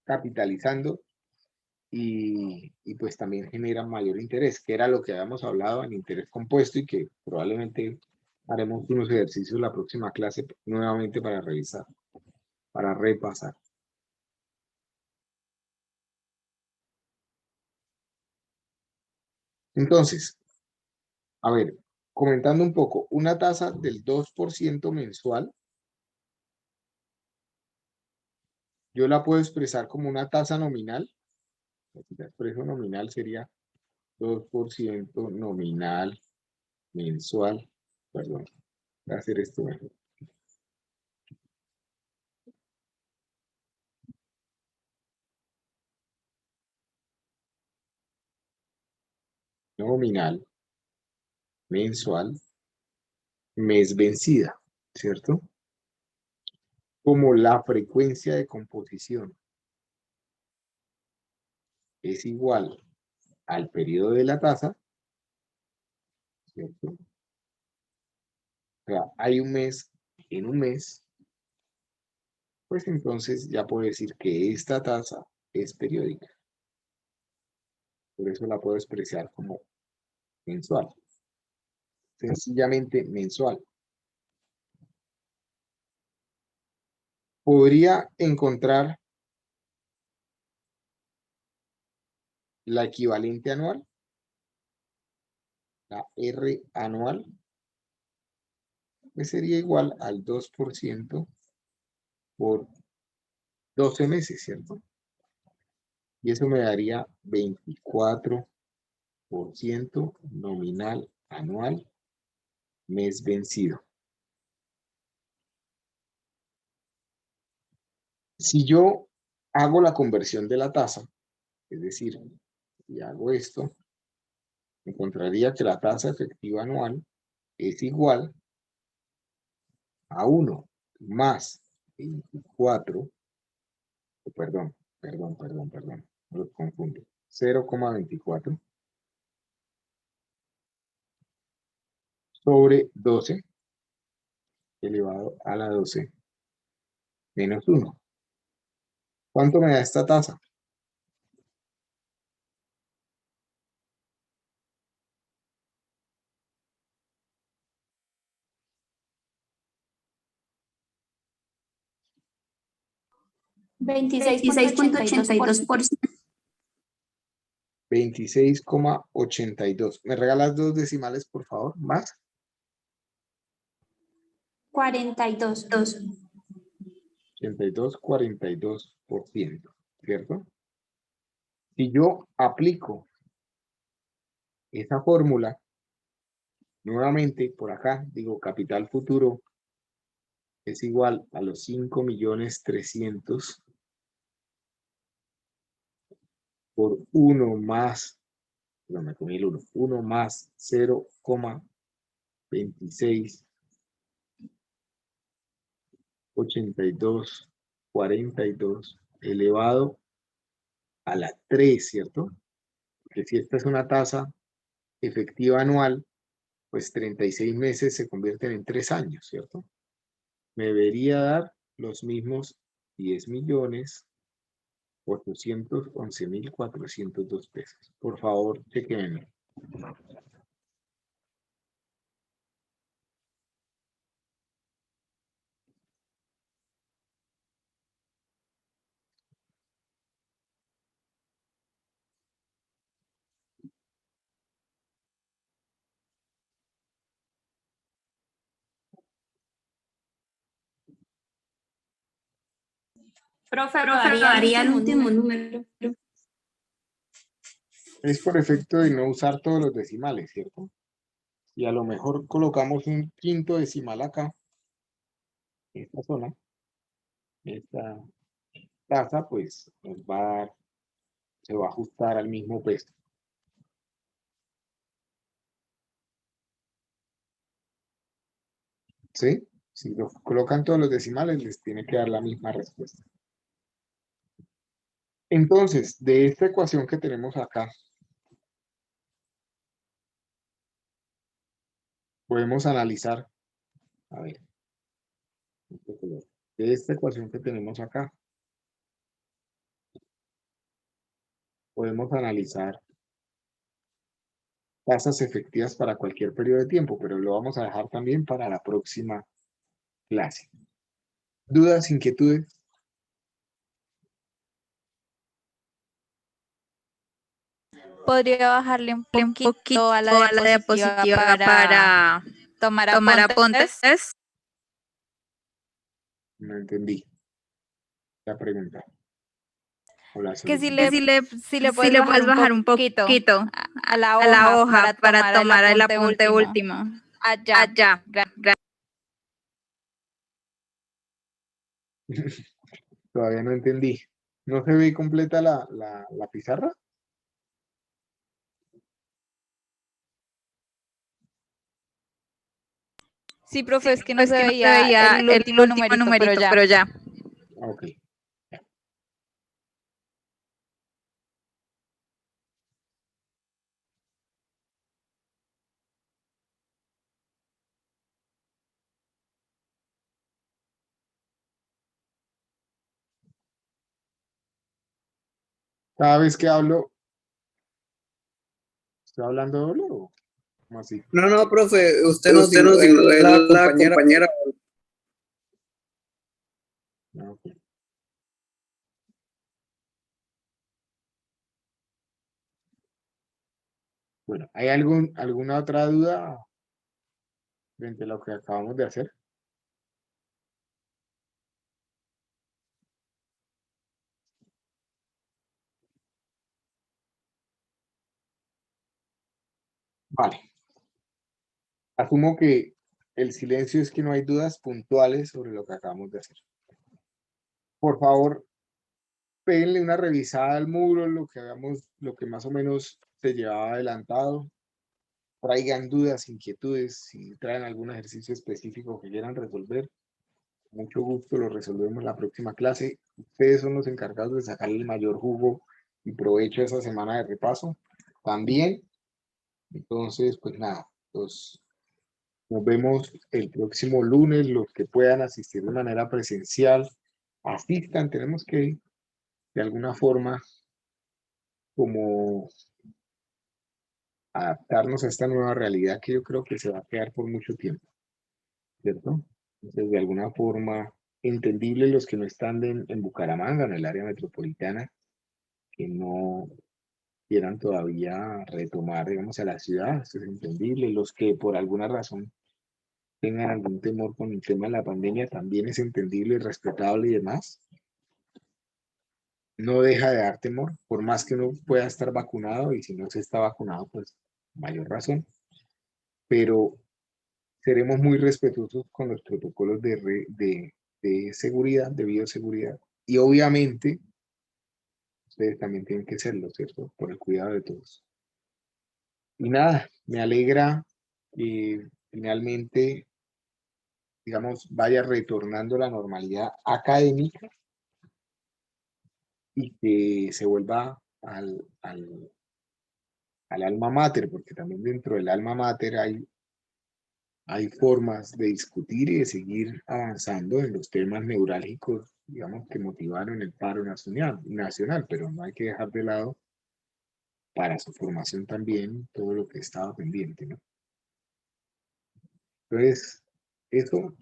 capitalizando y pues también generan mayor interés, que era lo que habíamos hablado en interés compuesto y que probablemente haremos unos ejercicios la próxima clase nuevamente para revisar, para repasar. Entonces, a ver, comentando un poco, una tasa del 2% mensual, yo la puedo expresar como una tasa nominal. La expreso nominal sería 2% nominal mensual. Perdón, voy a hacer esto mejor. Nominal mensual mes vencida, ¿cierto? Como la frecuencia de composición es igual al periodo de la tasa, ¿cierto? O sea, hay un mes en un mes, pues entonces ya puedo decir que esta tasa es periódica. Por eso la puedo expresar como mensual. Sencillamente mensual. Podría encontrar la equivalente anual, la R anual, que sería igual al 2% por 12 meses, ¿cierto? Y eso me daría 24% nominal anual mes vencido. Si yo hago la conversión de la tasa, es decir, si hago esto, encontraría que la tasa efectiva anual es igual a 1 más 24, perdón, no lo confundo, 0,24 sobre 12 elevado a la 12 menos 1. ¿Cuánto me da esta tasa? $26.82. 26,82. ¿Me regalas 2 decimales, por favor? ¿Más? 42. 82,42%, ¿cierto? Si yo aplico esa fórmula, nuevamente por acá, digo capital futuro es igual a los 5.300.000 por 1 más, no me comí el 1, 1 más 0,268242 elevado a la 3, ¿cierto? Porque si esta es una tasa efectiva anual, pues 36 meses se convierten en 3 años, ¿cierto? Me debería dar los mismos 10.811.402 pesos. Por favor, chequenme. Profe, daría el último número. Es por efecto de no usar todos los decimales, ¿cierto? Y a lo mejor colocamos un quinto decimal acá, en esta zona, esta tasa, pues nos va a dar, se va a ajustar al mismo peso. ¿Sí? Si lo colocan todos los decimales, les tiene que dar la misma respuesta. Entonces, de esta ecuación que tenemos acá, podemos analizar, a ver, de esta ecuación que tenemos acá, podemos analizar tasas efectivas para cualquier periodo de tiempo, pero lo vamos a dejar también para la próxima clase. ¿Dudas, inquietudes? Podría bajarle un poquito a la diapositiva para tomar apuntes. No entendí la pregunta. Hola, Que solicitud. si le puedes bajar un poquito a la hoja para tomar el apunte último. Allá. Todavía no entendí. ¿No se ve completa la pizarra? Sí, profe, es que no se veía el último numerito, pero ya. Ok. Cada vez que hablo, ¿estoy hablando doble o cómo así? No, profe, usted nos dijo, la compañera. Ah, ok. Bueno, ¿hay alguna otra duda frente a lo que acabamos de hacer? Vale. Asumo que el silencio es que no hay dudas puntuales sobre lo que acabamos de hacer. Por favor, péguenle una revisada al muro, lo que más o menos se llevaba adelantado. traigan dudas, inquietudes, si traen algún ejercicio específico que quieran resolver, con mucho gusto lo resolvemos en la próxima clase. Ustedes son los encargados de sacarle el mayor jugo y provecho a esa semana de repaso. También, entonces, pues nada, nos vemos el próximo lunes. Los que puedan asistir de manera presencial, asistan. Tenemos que, de alguna forma, como adaptarnos a esta nueva realidad que yo creo que se va a quedar por mucho tiempo, ¿cierto? Entonces, de alguna forma, entendible los que no están en Bucaramanga, en el área metropolitana, que no quieran todavía retomar, digamos, a la ciudad, eso es entendible. Los que por alguna razón tengan algún temor con el tema de la pandemia, también es entendible, respetable y demás. No deja de dar temor, por más que uno pueda estar vacunado, y si no se está vacunado, pues mayor razón. Pero seremos muy respetuosos con los protocolos de seguridad, de bioseguridad. Y obviamente, ustedes también tienen que serlo, ¿cierto? Por el cuidado de todos. Y nada, me alegra que finalmente, digamos, vaya retornando la normalidad académica y que se vuelva al alma mater, porque también dentro del alma mater hay formas de discutir y de seguir avanzando en los temas neurálgicos, digamos, que motivaron el paro nacional, pero no hay que dejar de lado para su formación también todo lo que estaba pendiente, ¿no? Entonces, eso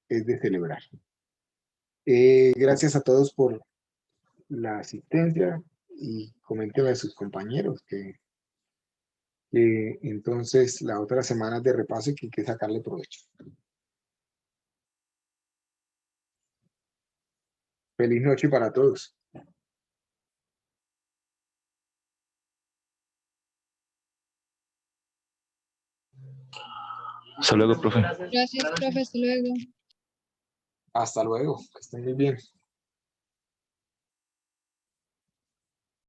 es de celebrar. Gracias a todos por la asistencia y coméntenle a sus compañeros que entonces la otra semana de repaso y que hay que sacarle provecho. Feliz noche para todos. Hasta luego, profe. Gracias, profe. Hasta luego. Hasta luego, que estén muy bien.